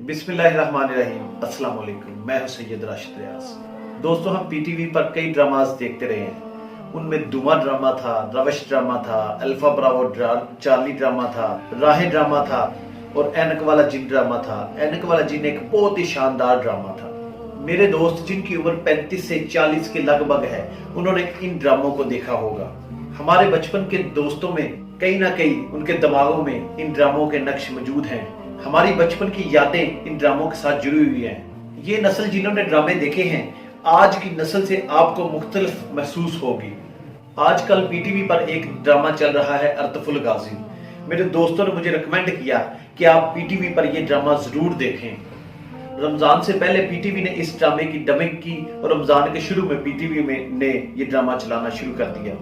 बिस्मिल्लाहिर्रहमानिर्रहीम। अस्सलाम वालेकुम। मैं हूं सैयद राशिद रियाज। दोस्तों, हम पीटीवी पर कई ड्रामाज देखते रहे हैं। उनमें दुमा ड्रामा था, रवश ड्रामा था, अल्फा ब्रावो चार्ली ड्रामा था, राहे ड्रामा था और ऐनक वाला जिन ड्रामा था। ऐनक वाला जिन एक बहुत ही शानदार ड्रामा था। मेरे दोस्त जिनकी उम्र 35 से 40 के लगभग है, उन्होंने इन ड्रामों को देखा होगा। हमारे बचपन के दोस्तों में कहीं ना कहीं उनके दिमागों में इन ड्रामों के नक्श मौजूद हैं। हमारी बचपन की यादें इन ड्रामों के साथ जुड़ी हुई हैं। ये नस्ल जिन्होंने ड्रामे देखे हैं, आज की नस्ल से आपको मुख्तलिफ महसूस होगी। आजकल पीटीवी पर एक ड्रामा चल रहा है, अर्तफुल गाजी। मेरे दोस्तों ने मुझे रिकमेंड किया कि आप पीटीवी पर ये ड्रामा जरूर देखें। रमजान से पहले पीटीवी ने इस ड्रामे की डबिंग की और रमजान के शुरू में पीटीवी ने ये ड्रामा चलाना शुरू कर दिया।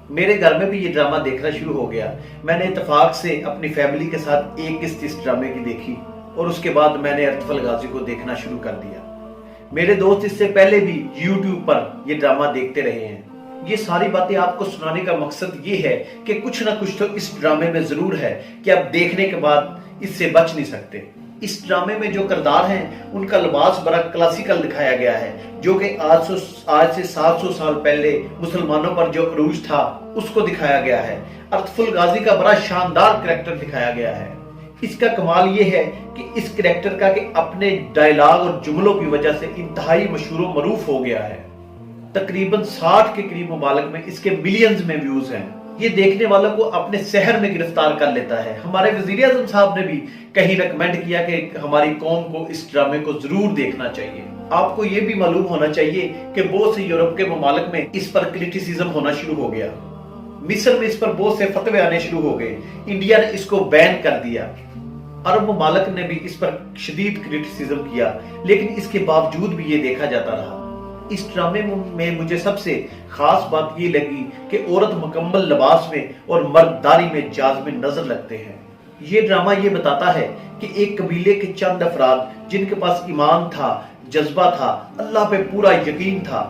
मेरे घर में भी ये ड्रामा देखना शुरू हो गया। मैंने इत्तेफाक से अपनी फैमिली के साथ एक किस्त इस ड्रामे की देखी और उसके बाद मैंने अर्तफुल गाजी को देखना शुरू कर दिया। मेरे दोस्त इससे पहले भी यूट्यूब पर ये ड्रामा देखते रहे हैं। ये सारी बातें आपको सुनाने का मकसद ये है कि कुछ ना कुछ तो इस ड्रामे में जरूर है कि आप देखने के बाद इससे बच नहीं सकते। इस ड्रामे में जो किरदार हैं, उनका लिबास बड़ा क्लासिकल दिखाया गया है, जो कि आज से 700 साल पहले मुसलमानों पर जो अरूज था उसको दिखाया गया है। अर्तफुल गाजी का बड़ा शानदार करैक्टर दिखाया गया है। इसका कमाल ये है कि इस करैक्टर का कि अपने डायलॉग और जुमलों की वजह से इंतहाई मशहूर मरूफ हो गया है। तकरीबन 60 के करीब मुमालिक में इसके मिलियंस में व्यूज हैं। ये देखने वालों को अपने शहर में गिरफ्तार कर लेता है। हमारे वजीर आज़म साहब ने भी कहीं रिकमेंड किया कि हमारी कौम को इस ड्रामे को जरूर देखना चाहिए। आपको ये भी मालूम होना चाहिए कि बहुत से यूरोप के मुमालिक में इस पर क्रिटिसिज्म होना शुरू हो गया। मिस्र में इस पर बहुत से फतवे आने शुरू हो गए। इंडिया ने इसको बैन कर दिया। अरब मुमालिक ने भी इस पर शदीद क्रिटिसिज्म किया, लेकिन इसके बावजूद भी ये देखा जाता रहा। इस ड्रामे में मुझे सबसे खास बात ये लगी कि औरत मुकम्मल लिबास में और मर्ददारी में जाज़िब नजर लगते हैं। ये ड्रामा ये बताता है कि एक कबीले के चंद अफराद जिनके पास ईमान था, जज्बा था, अल्लाह पे पूरा यकीन था,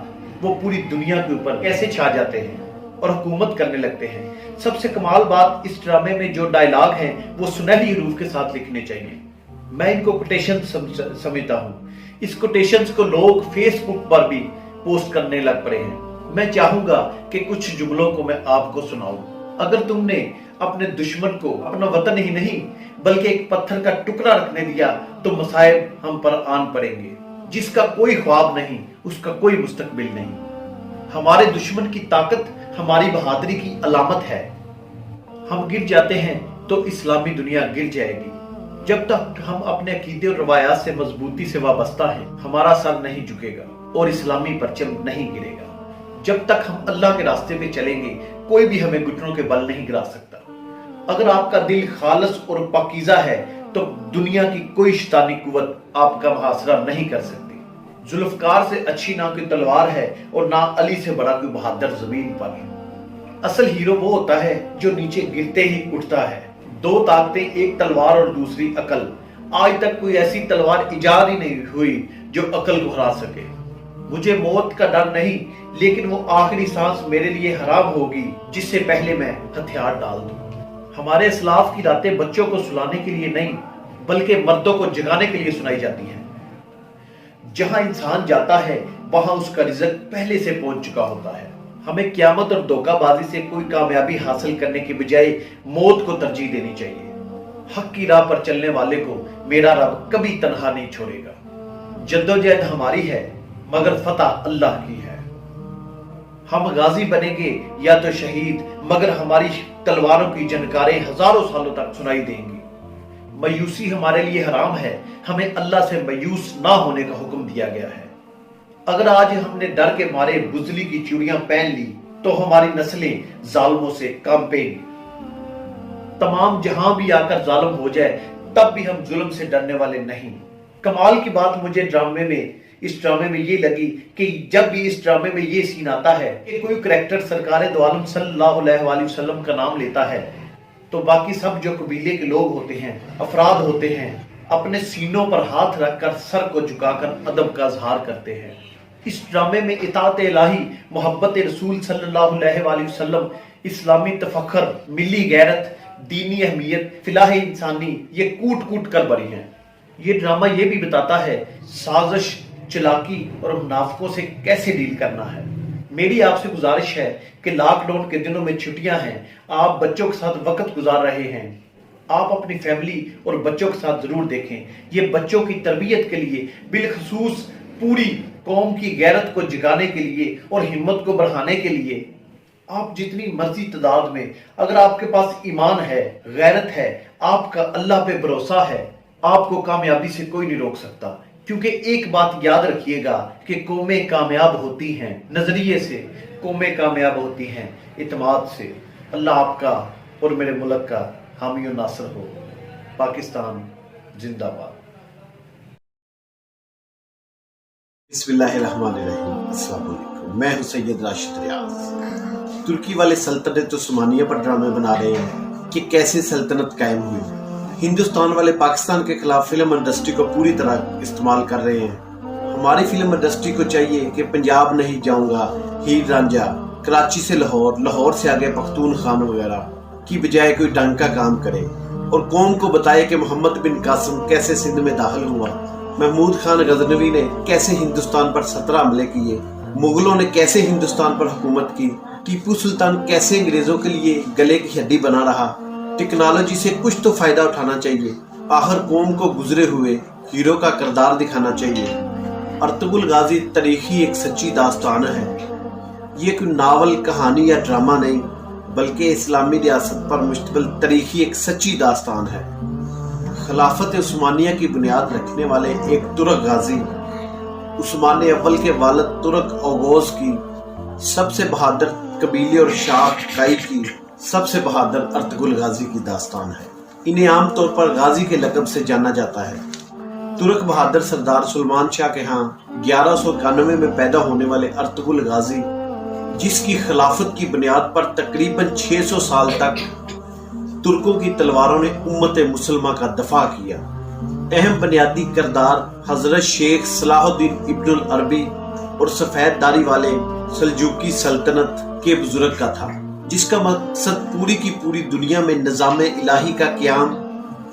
वो पूरी दुनिया के ऊपर कैसे छा जाते हैं और हुकूमत करने लगते हैं। सबसे कमाल बात, इस ड्रामे में जो डायलॉग हैं वो सुनहरी हरूफ के साथ लिखने चाहिए। मैं इनको कोटेशन समझता हूँ। इस कोटेशंस को लोग फेसबुक पर भी पोस्ट करने लग पड़े हैं। मैं चाहूंगा कि कुछ जुमलों को मैं आपको सुनाऊं। अगर तुमने अपने दुश्मन को अपना वतन ही नहीं बल्कि एक पत्थर का टुकड़ा रखने दिया तो मसाइब हम पर आन पड़ेंगे। जिसका कोई ख्वाब नहीं, उसका कोई मुस्तकबिल नहीं। हमारे दुश्मन की ताकत हमारी बहादुरी की अलामत है। हम गिर जाते हैं तो इस्लामी दुनिया गिर जाएगी। जब तक हम अपने अकीदे और रवायात से मजबूती से वाबस्ता हैं, हमारा सर नहीं झुकेगा और इस्लामी परचम नहीं गिरेगा। जब तक हम अल्लाह के रास्ते पे चलेंगे, कोई भी हमें घुटनों के बल नहीं गिरा सकता। अगर आपका दिल खालिस और पाकीज़ा है तो दुनिया की कोई शैतानी कुव्वत आपका मुहासरा नहीं कर सकती। जुल्फकार से अच्छी ना कोई तलवार है और ना अली से बड़ा कोई बहादुर जमीन पर। असल हीरो वो होता है जो नीचे गिरते ही उठता है। दो ताकतें, एक तलवार और दूसरी अकल। आज तक कोई ऐसी तलवार इजाद ही नहीं हुई जो अकल को हरा सके। मुझे मौत का डर नहीं, लेकिन वो आखिरी सांस मेरे लिए हराम होगी जिससे पहले मैं हथियार डाल दूं। हमारे इस्लाफ की रातें बच्चों को सुलाने के लिए नहीं बल्कि मर्दों को जगाने के लिए सुनाई जाती हैं। जहां इंसान जाता है वहां उसका रिज़्क पहले से पहुंच चुका होता है। हमें क़यामत और धोखाबाजी से कोई कामयाबी हासिल करने की बजाय मौत को तरजीह देनी चाहिए। हक की राह पर चलने वाले को मेरा रब कभी तन्हा नहीं छोड़ेगा। जद्दोजहद हमारी है मगर फतह अल्लाह की है। हम गाजी बनेंगे या तो शहीद, मगर हमारी तलवारों की जनकारें हजारों सालों तक सुनाई देंगी। मायूसी हमारे लिए हराम है। हमें अल्लाह से मायूस ना होने का हुक्म दिया गया है। अगर आज हमने डर के मारे बुजली की चूड़ियां पहन ली तो हमारी नस्लें जालिमों से कांपेंगी। तमाम जहां भी आकर जालिम हो जाए तब भी हम जुल्म से डरने वाले नहीं। कमाल की बात मुझे इस ड्रामे में ये लगी कि जब भी इस ड्रामे में ये सीन आता है कि कोई करैक्टर सरकार दो आलम सल्लल्लाहु अलैहि वसल्लम का नाम लेता है तो बाकी सब जो कबीले के लोग होते हैं, अफराद होते हैं, अपने सीनों पर हाथ रखकर सर को झुकाकर अदब का इजहार करते हैं। इस ड्रामे में इताअत इलाही, मोहब्बत रसूल सल्लल्लाहु अलैहि वसल्लम, इस्लामी तफक्कुर, मिली गैरत, दीनी अहमियत, फिलाह इंसानी ये कूट कूट कर भरी हैं। یہ ڈرامہ یہ بھی بتاتا ہے سازش، چلاکی اور منافقوں سے کیسے ڈیل کرنا ہے۔ میری آپ سے گزارش ہے کہ لاک ڈاؤن کے دنوں میں چھٹیاں ہیں، آپ بچوں کے ساتھ وقت گزار رہے ہیں، آپ اپنی فیملی اور بچوں کے ساتھ ضرور دیکھیں۔ یہ بچوں کی تربیت کے لیے، بالخصوص پوری قوم کی غیرت کو جگانے کے لیے اور ہمت کو بڑھانے کے لیے، آپ جتنی مرضی تعداد میں، اگر آپ کے پاس ایمان ہے، غیرت ہے، آپ کا اللہ پہ بھروسہ ہے، آپ کو کامیابی سے کوئی نہیں روک سکتا۔ کیونکہ ایک بات یاد رکھیے گا کہ قومیں کامیاب ہوتی ہیں نظریے سے، قومیں کامیاب ہوتی ہیں اعتماد سے۔ اللہ آپ کا اور میرے ملک کا حامی و ناصر ہو۔ پاکستان زندہ باد۔ بسم اللہ الرحمن الرحیم۔ السلام علیکم، میں ہوں سید راشد ریاض۔ ترکی والے سلطنت عثمانیہ پر ڈرامے بنا رہے ہیں کہ کیسے سلطنت قائم ہوئی۔ ہندوستان والے پاکستان کے خلاف فلم انڈسٹری کو پوری طرح استعمال کر رہے ہیں۔ ہماری فلم انڈسٹری کو چاہیے کہ پنجاب نہیں جاؤں گا، ہیر رانجھا، کراچی سے لاہور، لاہور سے آگے پختونخوا وغیرہ کی بجائے کوئی ڈنگ کا کام کرے اور قوم کو بتائے کہ محمد بن قاسم کیسے سندھ میں داخل ہوا، محمود خان غزنوی نے کیسے ہندوستان پر 17 حملے کیے، مغلوں نے کیسے ہندوستان پر حکومت کی، ٹیپو سلطان کیسے انگریزوں کے لیے گلے کی ہڈی بنا رہا۔ ٹیکنالوجی سے کچھ تو فائدہ اٹھانا چاہیے، آخر قوم کو گزرے ہوئے ہیرو کا کردار دکھانا چاہیے۔ ارطغرل غازی تاریخی ایک سچی داستان ہے، یہ کوئی ناول، کہانی یا ڈرامہ نہیں، بلکہ اسلامی ریاست پر مشتمل تاریخی ایک سچی داستان ہے۔ خلافت عثمانیہ کی بنیاد رکھنے والے ایک ترک غازی، عثمان اول کے والد ترک اوغوز کی سب سے بہادر قبیلے اور شاہ کائی کی سب سے بہادر ارطغرل غازی کی داستان ہے۔ انہیں عام طور پر غازی کے لقب سے جانا جاتا ہے۔ ترک بہادر سردار سلمان شاہ کے ہاں 1191 میں پیدا ہونے والے ارطغرل غازی، جس کی خلافت کی بنیاد پر تقریباً 600 سال تک ترکوں کی تلواروں نے امت مسلمہ کا دفاع کیا۔ اہم بنیادی کردار حضرت شیخ صلاح الدین ابن العربی اور سفید داڑھی والے سلجوقی سلطنت کے بزرگ کا تھا، جس کا مقصد پوری کی پوری دنیا میں نظام الہی کا قیام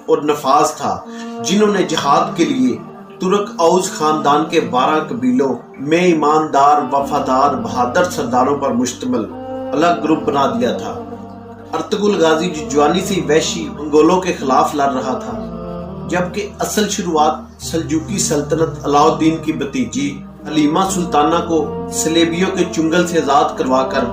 اور نفاذ تھا، جنہوں نے جہاد کے لیے ترک اوس خاندان کے 12 قبیلوں میں ایماندار، وفادار، بہادر سرداروں پر مشتمل الگ گروپ بنا دیا تھا۔ ارطغرل غازی جو جوانی سے وحشی منگولوں کے خلاف لڑ رہا تھا، جبکہ اصل شروعات سلجوقی سلطنت علاء الدین کی بھتیجی حلیمہ سلطانہ کو صلیبیوں کے چنگل سے آزاد کروا کر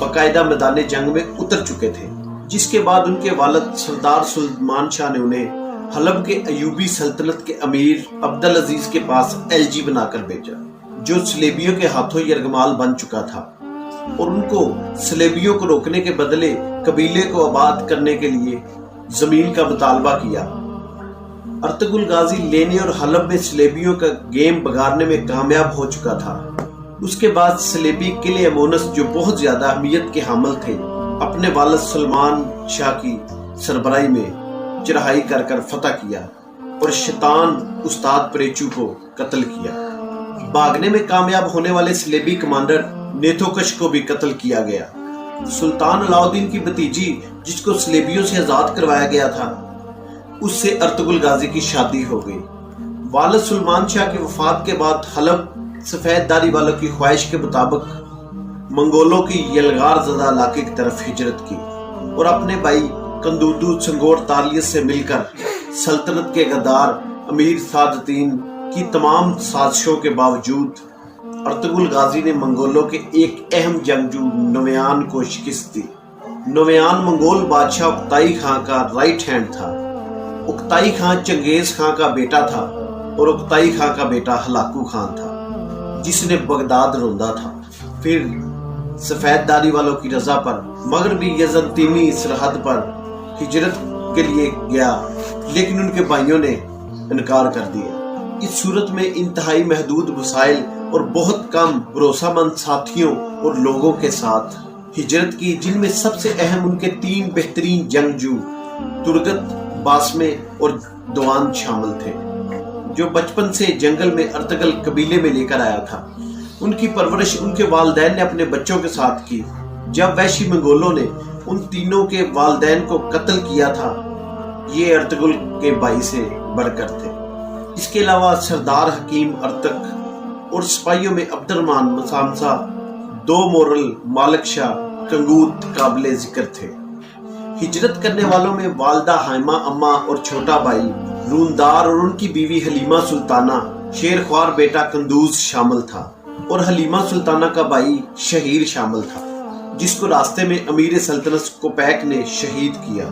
باقاعدہ میدان جنگ میں اتر چکے تھے، جس کے بعد ان کے والد سردار سلمان شاہ نے انہیں حلب کے ایوبی سلطنت کے امیر عبدالعزیز کے پاس ایلچی بنا کر بھیجا، جو صلیبیوں کے ہاتھوں یرغمال بن چکا تھا، اور ان کو صلیبیوں کو روکنے کے بدلے قبیلے کو آباد کرنے کے لیے زمین کا مطالبہ کیا۔ ارطغرل غازی لینے اور حلب میں صلیبیوں کا گیم بگاڑنے میں کامیاب ہو چکا تھا۔ اس کے بعد صلیبی قلعہ امونس، جو بہت زیادہ اہمیت کے حامل تھے، اپنے والد سلمان شاہ کی سربراہی میں چڑھائی کر کر فتح کیا اور شیطان استاد پریچو کو قتل کیا۔ بھاگنے میں کامیاب ہونے والے صلیبی کمانڈر نیتوکش کو بھی قتل کیا گیا۔ سلطان علاء الدین کی بھتیجی، جس کو صلیبیوں سے آزاد کروایا گیا تھا، اس سے ارطغرل غازی کی شادی ہو گئی۔ والد سلمان شاہ کی وفات کے بعد حلب سفید داڑھی والوں کی خواہش کے مطابق منگولوں کی یلغار زدہ علاقے کی طرف ہجرت کی اور اپنے بھائی کندودو چنگور تاریس سے مل کر سلطنت کے غدار امیر سعد الدین کی تمام سازشوں کے باوجود ارطغرل غازی نے منگولوں کے ایک اہم جنگجو نویان کو شکست دی۔ نویان منگول بادشاہ اکتائی خان کا رائٹ ہینڈ تھا۔ اکتائی خان چنگیز خان کا بیٹا تھا اور اکتائی خان کا بیٹا ہلاکو خان تھا، جس نے بغداد روندا تھا۔ پھر سفید داڑھی والوں کی رضا پر مغربی یزنطینی سرحد پر ہجرت کے لیے گیا، لیکن ان کے بھائیوں نے انکار کر دیا۔ اس صورت میں انتہائی محدود وسائل اور بہت کم بھروسہ مند ساتھیوں اور لوگوں کے ساتھ ہجرت کی، جن میں سب سے اہم ان کے 3 بہترین جنگجو ترگت، باسمے اور دوان شامل تھے، جو بچپن سے جنگل میں ارطغرل قبیلے میں لے کر آیا تھا۔ ان کی پرورش ان کے والدین نے اپنے بچوں کے ساتھ کی۔ جب وحشی منگولوں نے ان تینوں کے والدین کو قتل کیا تھا، یہ ارطغرل کے بھائی سے بڑھ کر تھے۔ اس کے علاوہ سردار حکیم ارتک اور سپاہیوں میں عبد الرحمن مسامسا، دو مورل، مالک شاہ، کنگوت قابل ذکر تھے۔ ہجرت کرنے والوں میں والدہ حائمہ اماں اور چھوٹا بھائی روندار اور ان کی بیوی حلیمہ سلطانہ، شیر خوار بیٹا قندوز شامل تھا، اور حلیمہ سلطانہ کا بھائی شہیر شامل تھا، جس کو راستے میں امیر سلطنت کوپیک نے شہید کیا۔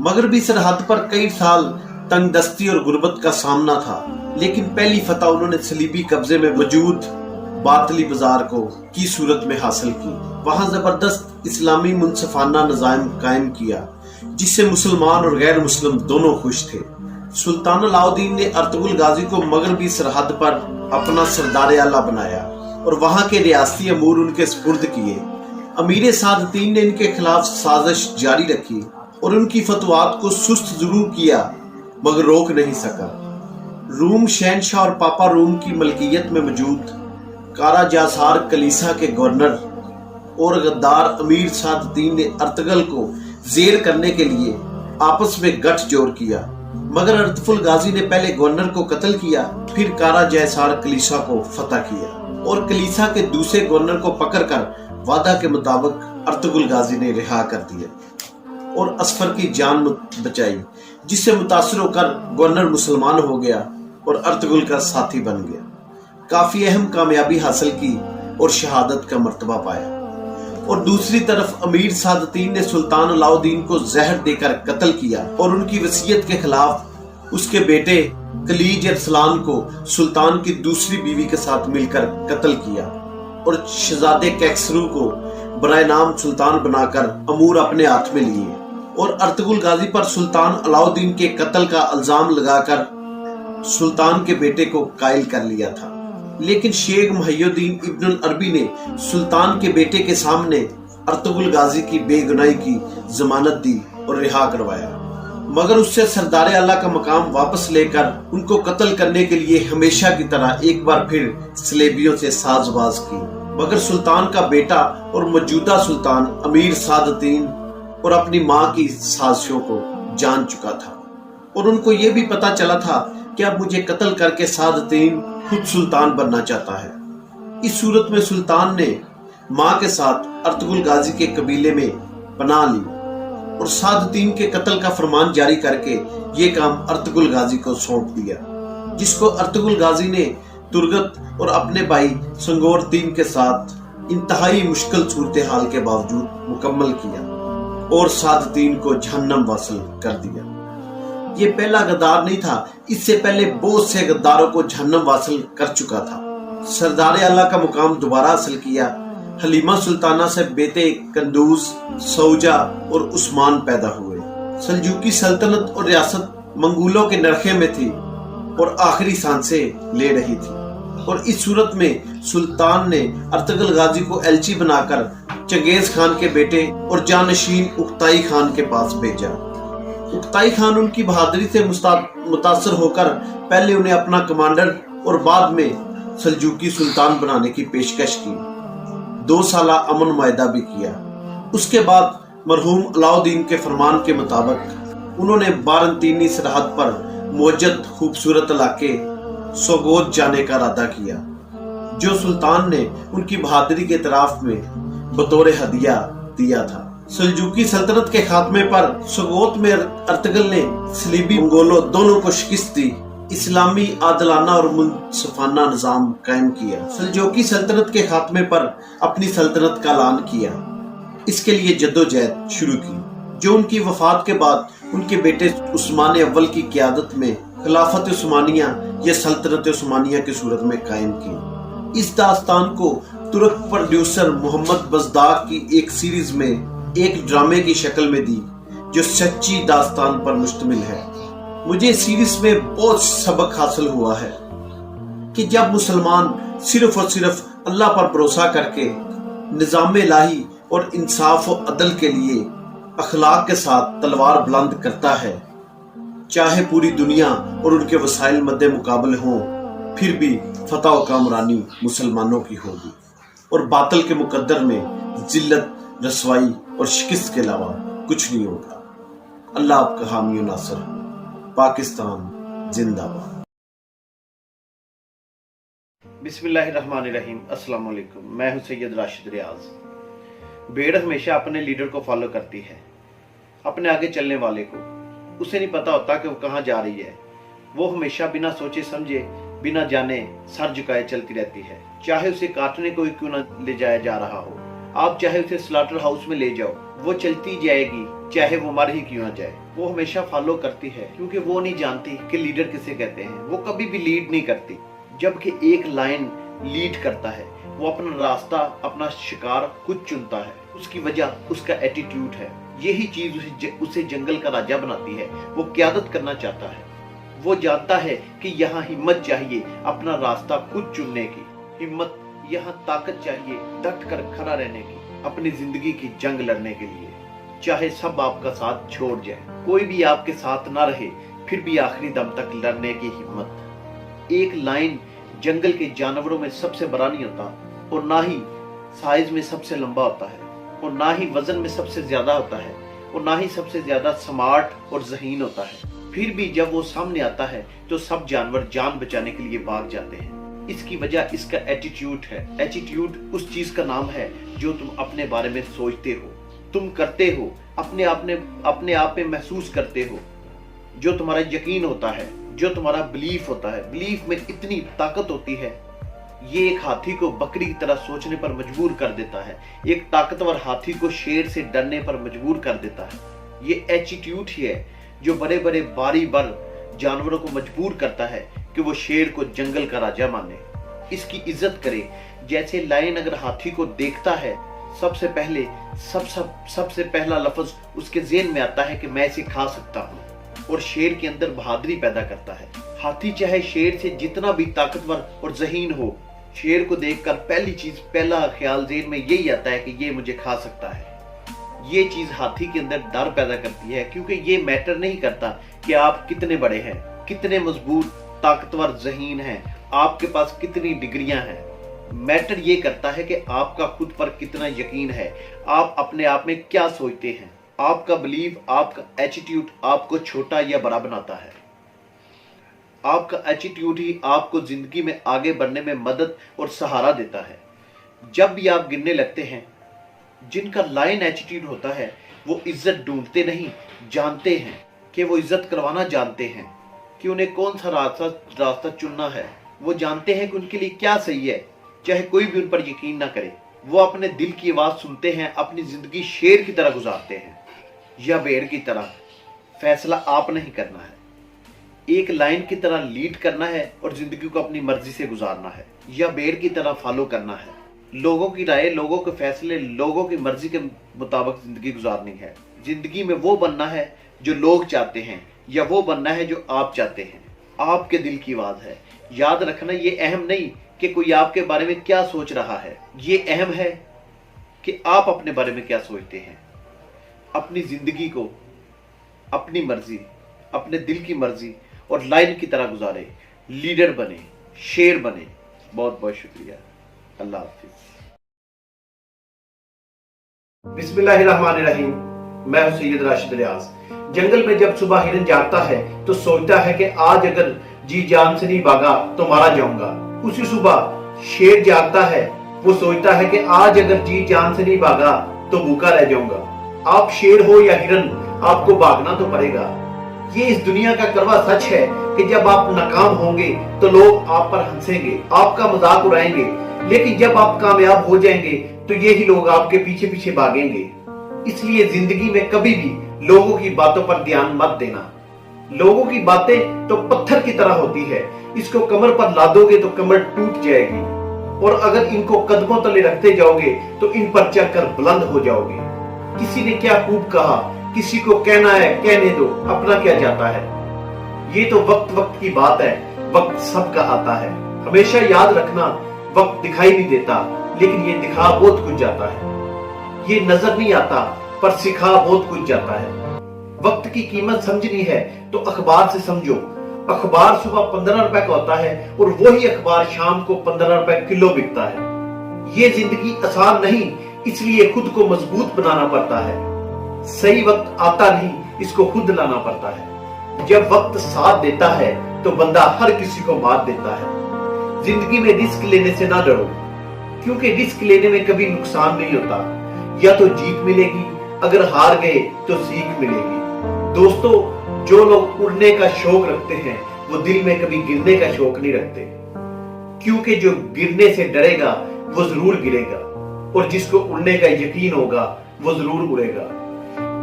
مغربی سرحد پر کئی سال تنگ دستی اور غربت کا سامنا تھا، لیکن پہلی فتح انہوں نے صلیبی قبضے میں موجود باطلی بازار کی صورت میں حاصل کی۔ وہاں زبردست اسلامی منصفانہ نظام قائم کیا، جس سے مسلمان اور غیر مسلم دونوں خوش تھے۔ سلطان علاؤدین نے ارطغرل غازی کو مغربی سرحد پر اپنا سردار اعلیٰ بنایا اور وہاں کے ریاستی امور ان کے سپرد کیے۔ امیر سعادتین نے ان کے خلاف سازش جاری رکھی اور ان کی فتوحات کو سست ضرور کیا، مگر روک نہیں سکا۔ روم شہنشاہ اور پاپا روم کی ملکیت میں موجود کارا جاسار کلیسا کے گورنر اور غدار امیر سعادتین نے ارطغرل کو زیر کرنے کے لیے آپس میں گٹھ جوڑ کیا، مگر ارطغرل غازی نے پہلے گورنر کو قتل کیا، پھر کارا جاسار کلیسا کو فتح کیا اور کلیسا کے دوسرے گورنر کو پکڑ کر وعدہ کے مطابق ارطغرل غازی نے رہا کر دیا اور اصفر کی جان بچائی، جس سے متاثر ہو کر گورنر مسلمان ہو گیا اور ارطغرل کا ساتھی بن گیا۔ کافی اہم کامیابی حاصل کی اور شہادت کا مرتبہ پایا، اور دوسری طرف امیر سعادتین نے سلطان علاؤدین کو زہر دے کر قتل کیا اور ان کی وصیت کے خلاف اس کے بیٹے خلیج ارسلان کو سلطان کی دوسری بیوی کے ساتھ مل کر قتل کیا، اور شہزادے کیکسرو کو برائے نام سلطان بنا کر امور اپنے ہاتھ میں لیے، اور ارطغرل غازی پر سلطان علاؤدین کے قتل کا الزام لگا کر سلطان کے بیٹے کو قائل کر لیا تھا۔ لیکن شیخ محی الدین ابن العربی نے سلطان کے بیٹے کے سامنے ارطغرل غازی کی بے گناہی کی ضمانت دی اور رہا کروایا، مگر اس سے سردار اعلیٰ کا مقام واپس لے کر ان کو قتل کرنے کے لیے ہمیشہ کی طرح ایک بار پھر صلیبیوں سے ساز باز کی، مگر سلطان کا بیٹا اور موجودہ سلطان امیر سعادتین اور اپنی ماں کی سازشوں کو جان چکا تھا، اور ان کو یہ بھی پتا چلا تھا کہ اب مجھے قتل کر کے سعادتین خود سلطان بننا چاہتا ہے۔ اس صورت میں سلطان نے ماں کے ساتھ ارطغرل غازی کے قبیلے میں پناہ لی اور سعادتین کے قتل کا فرمان جاری کر کے یہ کام ارطغرل غازی کو سونپ دیا، جس کو ارطغرل غازی نے ترگت اور اپنے بھائی سنگور تین کے ساتھ انتہائی مشکل صورتحال کے باوجود مکمل کیا اور سعادتین کو جہنم واصل کر دیا۔ یہ پہلا غدار نہیں تھا، اس سے پہلے بہت سے غداروں کو جہنم واصل کر چکا تھا۔ سردار اعلیٰ کا مقام دوبارہ حاصل کیا۔ حلیمہ سلطانہ سے بیٹے قندوز، سوجا اور عثمان پیدا ہوئے۔ سلجوقی سلطنت اور ریاست منگولوں کے نرخے میں تھی اور آخری سانسیں لے رہی تھی، اور اس صورت میں سلطان نے ارطغرل غازی کو ایلچی بنا کر چنگیز خان کے بیٹے اور جانشین اکتائی خان کے پاس بھیجا۔ اکتائی خان ان کی بہادری سے متاثر ہو کر پہلے انہیں اپنا کمانڈر اور بعد میں سلجوقی سلطان بنانے کی پیشکش کی۔ 2 سالہ امن معاہدہ بھی کیا۔ اس کے بعد مرحوم علاؤدین کے فرمان کے مطابق انہوں نے بارنطینی سرحد پر موجود خوبصورت علاقے سوگوت جانے کا ارادہ کیا، جو سلطان نے ان کی بہادری کے اعتراف میں بطور ہدیہ دیا تھا۔ سلجوقی سلطنت کے خاتمے پر سوگوت میں ارطغرل نے صلیبی منگولوں دونوں کو شکست دی، اسلامی عادلانہ اور منصفانہ نظام قائم کیا۔ سلجوقی سلطنت کے خاتمے پر اپنی سلطنت کا اعلان کیا، اس کے لیے جدوجہد شروع کی، جو ان کی وفات کے بعد ان کے بیٹے عثمان اول کی قیادت میں خلافت عثمانیہ یا سلطنت عثمانیہ کی صورت میں قائم کی۔ اس داستان کو ترک پروڈیوسر محمد بزداق کی ایک سیریز میں ایک ڈرامے کی شکل میں دی، جو سچی داستان پر مشتمل ہے۔ مجھے سیریز میں بہت سبق حاصل ہوا ہے کہ جب مسلمان صرف اور صرف اللہ پر بھروسہ کر کے نظام الہی اور انصاف و عدل کے لیے اخلاق کے ساتھ تلوار بلند کرتا ہے، چاہے پوری دنیا اور ان کے وسائل مد مقابل ہوں، پھر بھی فتح و کامرانی مسلمانوں کی ہوگی، اور باطل کے مقدر میں ذلت، رسوائی اور شکست کے علاوہ کچھ نہیں ہوگا۔ اللہ آپ کا حامی و ناصر۔ پاکستان زندہ باد۔ बिस्मिल्लाहिर्रहमानिर्रहीम, अस्सलाम वालेकुम। मैं हूं सैयद राशिद रियाज। भेड़ हमेशा अपने लीडर को फॉलो करती है, अपने आगे चलने वाले को। उसे नहीं पता होता कि वो कहाँ जा रही है। वो हमेशा बिना सोचे समझे, बिना जाने सर झुकाए चलती रहती है, चाहे उसे काटने को ही क्यों न ले जाया जा रहा हो। आप चाहे उसे स्लॉटर हाउस में ले जाओ, वो चलती जाएगी, चाहे वो मर ही क्यों न जाए। वो हमेशा फॉलो करती है क्योंकि वो नहीं जानती कि लीडर किसे कहते हैं। वो कभी भी लीड नहीं करती, जबकि एक लायन लीड करता है। वो अपना रास्ता, अपना शिकार खुद चुनता है। उसकी वजह उसका एटीट्यूड है। यही चीज उसे जंगल का राजा बनाती है। वो क़यादत करना चाहता है। वो जानता है कि यहाँ हिम्मत चाहिए अपना रास्ता खुद चुनने की, हिम्मत, यहाँ ताकत चाहिए डट कर खड़ा रहने की, अपनी जिंदगी की जंग लड़ने के लिए। चाहे सब आपका साथ छोड़ जाए, कोई भी आपके साथ ना रहे, फिर भी आखिरी दम तक लड़ने की हिम्मत। एक लायन जंगल के जानवरों में सबसे बड़ा नहीं होता, और ना ही साइज में सबसे लंबा होता है, और ना ही वजन में सबसे ज्यादा होता है, और ना ही सबसे ज्यादा स्मार्ट और ज़हीन होता है। फिर भी जब वो सामने आता है तो सब जानवर जान बचाने के लिए भाग जाते हैं। इसकी वजह इसका एटीट्यूड है। एटीट्यूड उस चीज का नाम है जो तुम अपने बारे में सोचते हो, तुम करते हो, अपने आप में महसूस करते हो, जो तुम्हारा यकीन होता है, जो तुम्हारा बिलीफ होता है। बिलीफ में इतनी ताकत होती है, ये एक हाथी को बकरी की तरह सोचने पर मजबूर कर देता है। एक ताकतवर हाथी को शेर से डरने पर मजबूर कर देता है। ये एटीट्यूड ही है जो बड़े बड़े बारी बर जानवरों को मजबूर करता है कि वो शेर को जंगल का राजा माने, इसकी इज्जत करे। जैसे लायन अगर हाथी को देखता है, सबसे पहला लफ्ज उसके ज़हन में आता है कि मैं इसे खा सकता हूँ, और शेर के अंदर बहादुरी पैदा करता है। हाथी चाहे शेर से जितना भी ताकतवर और ज़हीन हो, शेर को देखकर पहला ख्याल ज़हन में यही आता है कि ये मुझे खा सकता है। ये चीज हाथी के अंदर डर पैदा करती है, क्योंकि ये मैटर नहीं करता कि आप कितने बड़े हैं, कितने मजबूत, ताकतवर, ज़हीन हैं, आपके पास कितनी डिग्रियां हैं। मैटर ये करता है कि आपका खुद पर कितना यकीन है, आप अपने आप में क्या सोचते हैं। आपका बिलीव, आपका एटीट्यूड आपको छोटा या बड़ा बनाता है। आपका एटीट्यूड ही आपको जिंदगी में आगे बढ़ने में मदद और सहारा देता है। जब भी आप गिरने लगते हैं, जिनका लायन एटीट्यूड होता है, वो इज्जत ढूंढते नहीं, जानते हैं कि वो इज्जत करवाना जानते हैं कि उन्हें कौन सा रास्ता चुनना है। वो जानते हैं कि उनके लिए क्या सही है, चाहे कोई भी उन पर यकीन ना करे। वो अपने दिल की आवाज सुनते हैं, अपनी जिंदगी शेर की तरह गुजारते हैं या भेड़ की तरह। फैसला आप नहीं करना है, एक लाइन की तरह लीड करना है और जिंदगी को अपनी मर्जी से गुजारना है, या भेड़ की तरह फॉलो करना है। लोगों की राय, लोगों के फैसले, लोगों की मर्जी के मुताबिक जिंदगी गुजारनी है। जिंदगी में वो बनना है जो लोग चाहते हैं, या वो बनना है जो आप चाहते हैं। आपके दिल की आवाज है। याद रखना, ये अहम नहीं कि कोई आपके बारे में क्या सोच रहा है, ये अहम है कि आप अपने बारे में क्या सोचते हैं। अपनी जिंदगी को अपनी मर्जी, अपने दिल की मर्जी और लाइन की तरह गुजारे, लीडर बने, शेर बने। बहुत बहुत शुक्रिया। अल्लाह हाफिज। बिस्मिल्लाहिर्रहमानिर्रहीम, मैं हूं सैयद राशिद रियाज। जंगल में जब सुबह हिरन जागता है तो सोचता है कि आज अगर जी जान से नहीं भागा तो मारा जाऊंगा। उसी सुबह शेर जागता है, वो सोचता है कि आज अगर जी जान से नहीं भागा तो भूखा रह जाऊंगा। आप शेर हो या हिरन, आपको भागना तो पड़ेगा। ये इस दुनिया का कड़वा सच है कि जब आप नाकाम होंगे तो लोग आप पर हंसेंगे, आपका मजाक उड़ाएंगे, लेकिन जब आप कामयाब हो जाएंगे तो यही लोग आपके पीछे पीछे भागेंगे। इसलिए जिंदगी में कभी भी लोगों की बातों पर ध्यान मत देना। लोगों की बातें तो पत्थर की तरह होती है, इसको कमर पर लादोगे तो कमर टूट जाएगी, और अगर इनको कदमों तले रखते जाओगे तो इन पर चढ़कर बुलंद हो जाओगे। किसी ने क्या खूब कहा, किसी को कहना है कहने दो, अपना क्या जाता है। ये तो वक्त की बात है, वक्त सबका आता है। हमेशा याद रखना, वक्त दिखाई नहीं देता, लेकिन ये दिखा बहुत कुछ जाता है। ये नजर नहीं आता पर सिखा बहुत कुछ जाता है। वक्त की कीमत समझनी है तो अखबार से समझो। अखबार सुबह 15 रुपए का होता है और वही अखबार शाम को 15 रुपए किलो बिकता है। ये जिंदगी आसान नहीं, इसलिए खुद को मजबूत बनाना पड़ता है। सही वक्त आता नहीं, इसको खुद लाना पड़ता है। जब वक्त साथ देता है तो बंदा हर किसी को मात देता है। जिंदगी में रिस्क लेने से ना डरो, क्योंकि रिस्क लेने में कभी नुकसान नहीं होता। या तो जीत मिलेगी, अगर हार गए तो सीख मिलेगी। दोस्तों, जो लोग उड़ने का शौक रखते हैं वो दिल में कभी गिरने का शौक नहीं रखते, क्योंकि जो गिरने से डरेगा वो जरूर गिरेगा, और जिसको उड़ने का यकीन होगा वो जरूर उड़ेगा।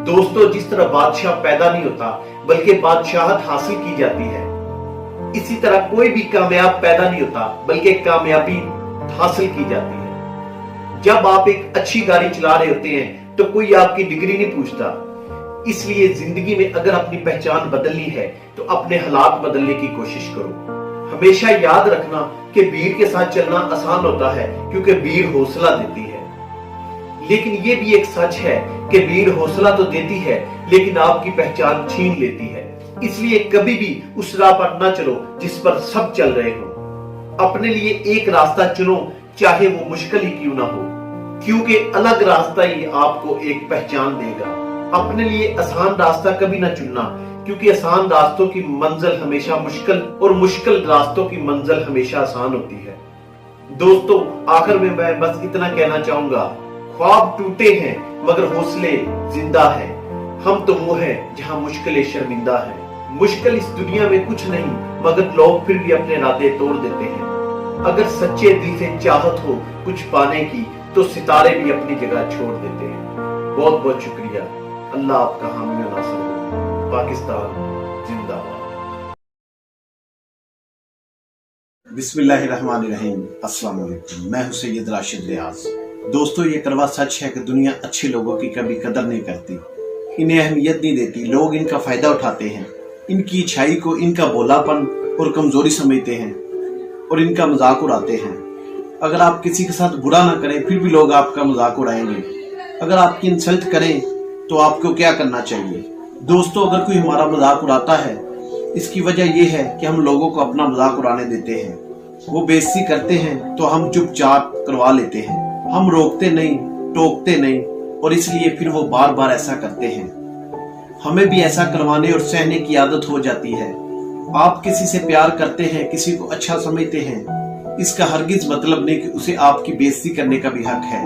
दोस्तों, जिस तरह बादशाह पैदा नहीं होता बल्कि बादशाहत हासिल की जाती है, इसी तरह कोई भी कामयाब पैदा नहीं होता बल्कि कामयाबी हासिल की जाती है। जब आप एक अच्छी गाड़ी चला रहे होते हैं तो कोई आपकी डिग्री नहीं पूछता। इसलिए जिंदगी में अगर अपनी पहचान बदलनी है तो अपने हालात बदलने की कोशिश करो। हमेशा याद रखना कि भीड़ के साथ चलना आसान होता है, क्योंकि भीड़ हौसला देती है। लेकिन ये भी एक सच है कि भीड़ हौसला तो देती है लेकिन आपकी पहचान छीन लेती है। इसलिए कभी भी उस राह पर ना चलो जिस पर सब चल रहे हो। अपने लिए एक रास्ता चुनो, चाहे वो मुश्किल ही क्यों ना हो, क्योंकि अलग रास्ता ही आपको एक पहचान देगा। अपने लिए आसान रास्ता कभी ना चुनना, क्योंकि आसान रास्तों की मंजिल हमेशा मुश्किल और मुश्किल रास्तों की मंजिल हमेशा आसान होती है। दोस्तों, आखिर में मैं बस इतना कहना चाहूंगा, ख्वाब टूटे हैं मगर हौसले जिंदा हैं। हम तो वो हैं जहां मुश्किलें शर्मिंदा हैं। मुश्किल इस दुनिया में कुछ नहीं, मगर लोग फिर भी अपने इरादे तोड़ देते हैं। अगर सच्चे दिल से चाहत हो कुछ पाने की तो सितारे भी अपनी जगह छोड़ देते हैं। बहुत बहुत शुक्रिया। अल्लाह आपका हामी और नासिर हो। पाकिस्तान जिंदाबाद। बिस्मिल्लाहिर्रहमानिर्रहीम। अस्सलाम वालेकुम। मैं हूं सैयद राशिद रियाज। दोस्तों, ये कड़वा सच है कि दुनिया अच्छे लोगों की कभी कदर नहीं करती, इन्हें अहमियत नहीं देती। लोग इनका फायदा उठाते हैं, इनकी अच्छाई को इनका भोलापन और कमजोरी समझते हैं और इनका मजाक उड़ाते हैं। अगर आप किसी के साथ बुरा ना करें फिर भी लोग आपका मजाक उड़ाएंगे। अगर आपकी इंसल्ट करें तो आपको क्या करना चाहिए? दोस्तों, अगर कोई हमारा मजाक उड़ाता है, इसकी वजह यह है कि हम लोगों को अपना मजाक उड़ाने देते हैं। वो बेइज्जती करते हैं तो हम चुपचाप करवा लेते हैं। हम रोकते नहीं, टोकते नहीं, और इसलिए फिर वो बार बार ऐसा करते हैं। हमें भी ऐसा करवाने और सहने की आदत हो जाती है। आप किसी से प्यार करते हैं, किसी को अच्छा समझते हैं, इसका हरगिज मतलब नहीं कि उसे आपकी बेइज्जती करने का भी हक है।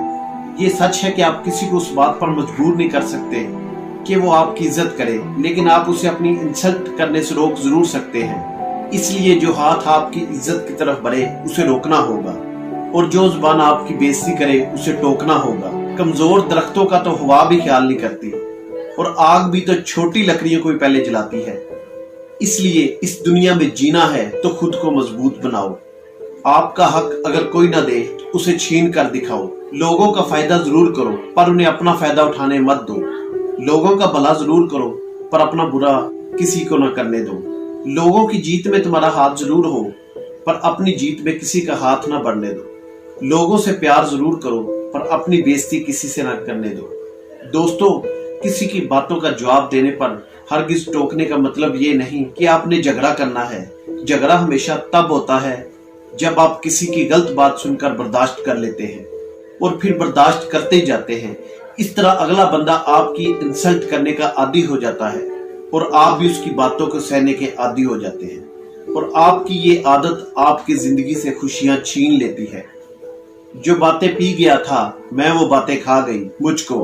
ये सच है कि आप किसी को उस बात पर मजबूर नहीं कर सकते कि वो आपकी इज्जत करे, लेकिन आप उसे अपनी इंसल्ट करने से रोक जरूर सकते हैं। इसलिए जो हाथ आपकी इज्जत की तरफ बढ़े उसे रोकना होगा, और जो जुबान आपकी बेइज्जती करे उसे टोकना होगा। कमजोर दरख्तों का तो हवा भी ख्याल नहीं करती, और आग भी तो छोटी लकड़ियों को ही पहले जलाती है। इसलिए इस दुनिया में जीना है तो खुद को मजबूत बनाओ। आपका हक अगर कोई ना दे तो उसे छीन कर दिखाओ। लोगों का फायदा जरूर करो पर उन्हें अपना फायदा उठाने मत दो। लोगों का भला जरूर करो पर अपना बुरा किसी को न करने दो। लोगों की जीत में तुम्हारा हाथ जरूर हो पर अपनी जीत में किसी का हाथ न बढ़ने दो। लोगों से प्यार जरूर करो पर अपनी बेइज्जती किसी से न करने दो। दोस्तों, किसी की बातों का जवाब देने पर हरगिज टोकने का मतलब ये नहीं कि आपने झगड़ा करना है। झगड़ा हमेशा तब होता है जब आप किसी की गलत बात सुनकर बर्दाश्त कर लेते हैं और फिर बर्दाश्त करते ही जाते हैं। इस तरह अगला बंदा आपकी इंसल्ट करने का आदी हो जाता है और आप भी उसकी बातों को सहने के आदी हो जाते हैं, और आपकी ये आदत आपकी जिंदगी से खुशियां छीन लेती है। जो बातें पी गया था मैं वो बातें खा गई मुझको,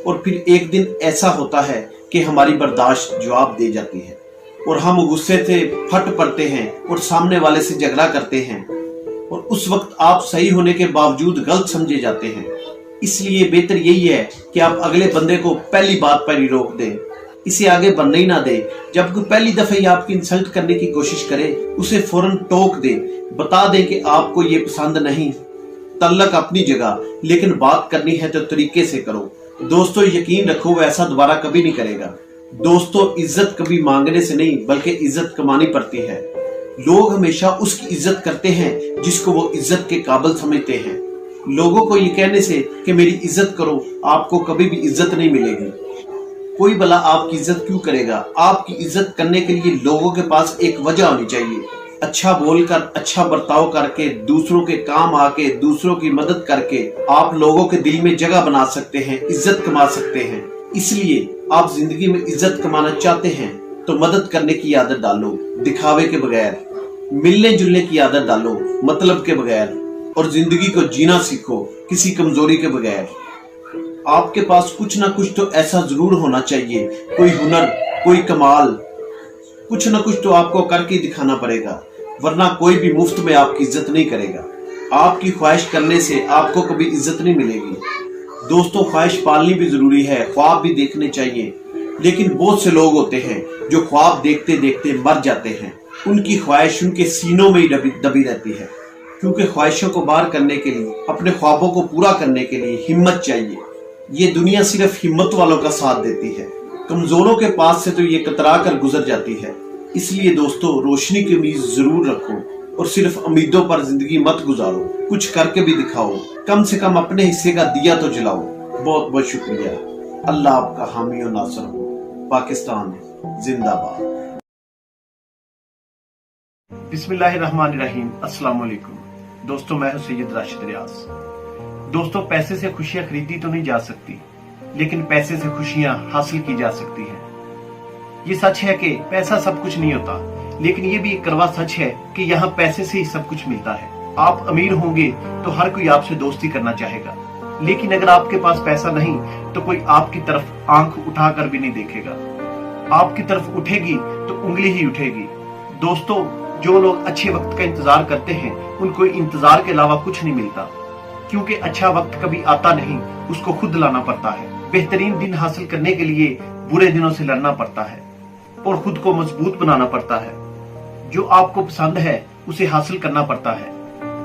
और फिर एक दिन ऐसा होता है कि हमारी बर्दाश्त जवाब दे जाती है और हम गुस्से से फट पड़ते हैं और सामने वाले से झगड़ा करते हैं, और उस वक्त आप सही होने के बावजूद गलत समझे जाते हैं। इसलिए बेहतर यही है कि आप अगले बंदे को पहली बात पर ही रोक दें, इसे आगे बढ़ने ही ना दें। जब कोई पहली दफा ही आपकी इंसल्ट करने की कोशिश करे उसे फौरन टोक दे, बता दे कि आपको ये पसंद नहीं। तल्लक अपनी जगह, लेकिन बात करनी है तो तरीके से करो। दोस्तों, यकीन रखो वो ऐसा दोबारा कभी नहीं करेगा। दोस्तों, इज्जत कभी मांगने से नहीं बल्कि इज्जत कमानी पड़ती है। लोग हमेशा उसकी इज्जत करते हैं जिसको वो इज्जत के काबिल समझते हैं। लोगों को ये कहने से कि मेरी इज्जत करो आपको कभी भी इज्जत नहीं मिलेगी। कोई भला आपकी इज्जत क्यों करेगा? आपकी इज्जत करने के लिए लोगों के पास एक वजह होनी चाहिए। अच्छा बोलकर, अच्छा बर्ताव करके, दूसरों के काम आके, दूसरों की मदद करके आप लोगों के दिल में जगह बना सकते हैं, इज्जत कमा सकते हैं। इसलिए आप जिंदगी में इज्जत कमाना चाहते हैं तो मदद करने की आदत डालो, दिखावे के बगैर। मिलने जुलने की आदत डालो मतलब के बगैर, और जिंदगी को जीना सीखो किसी कमजोरी के बगैर। आपके पास कुछ ना कुछ तो ऐसा जरूर होना चाहिए, कोई हुनर, कोई कमाल, कुछ ना कुछ तो आपको करके दिखाना पड़ेगा, वरना कोई भी मुफ्त में आपकी इज्जत नहीं करेगा। आपकी ख्वाहिश करने से आपको कभी इज्जत नहीं मिलेगी। दोस्तों, ख्वाहिश पालनी भी जरूरी है, ख्वाब भी देखने चाहिए, लेकिन बहुत से लोग होते हैं जो ख्वाब देखते देखते मर जाते हैं। उनकी ख्वाहिश उनके सीनों में ही दबी रहती है, क्योंकि ख्वाहिशों को बाहर करने के लिए, अपने ख्वाबों को पूरा करने के लिए हिम्मत चाहिए। ये दुनिया सिर्फ हिम्मत वालों का साथ देती है, कमजोरों के पास से तो ये कतरा कर गुजर जाती है। इसलिए दोस्तों, रोशनी की उम्मीद जरूर रखो और सिर्फ उम्मीदों पर जिंदगी मत गुजारो, कुछ करके भी दिखाओ, कम से कम अपने हिस्से का दिया तो जलाओ। बहुत बहुत शुक्रिया। अल्लाह आपका हामी और नासर हो। पाकिस्तान जिंदाबाद। बिस्मिल्लाहिर्रहमानिर्रहीम। अस्सलाम वालेकुम। दोस्तों, मैं हूं सैयद राशिद रियाज। दोस्तों, पैसे से खुशियां खरीदी तो नहीं जा सकती, लेकिन पैसे से खुशियां हासिल की जा सकती हैं। ये सच है कि पैसा सब कुछ नहीं होता, लेकिन ये भी एक कड़वा सच है कि यहाँ पैसे से ही सब कुछ मिलता है। आप अमीर होंगे तो हर कोई आपसे दोस्ती करना चाहेगा, लेकिन अगर आपके पास पैसा नहीं तो कोई आपकी तरफ आंख उठाकर भी नहीं देखेगा। आपकी तरफ उठेगी तो उंगली ही उठेगी। दोस्तों, जो लोग अच्छे वक्त का इंतजार करते हैं, उनको इंतजार के अलावा कुछ नहीं मिलता, क्योंकि अच्छा वक्त कभी आता नहीं, उसको खुद लाना पड़ता है। बेहतरीन दिन हासिल करने के लिए बुरे दिनों से लड़ना पड़ता है और खुद को मजबूत बनाना पड़ता है। जो आपको पसंद है उसे हासिल करना पड़ता है,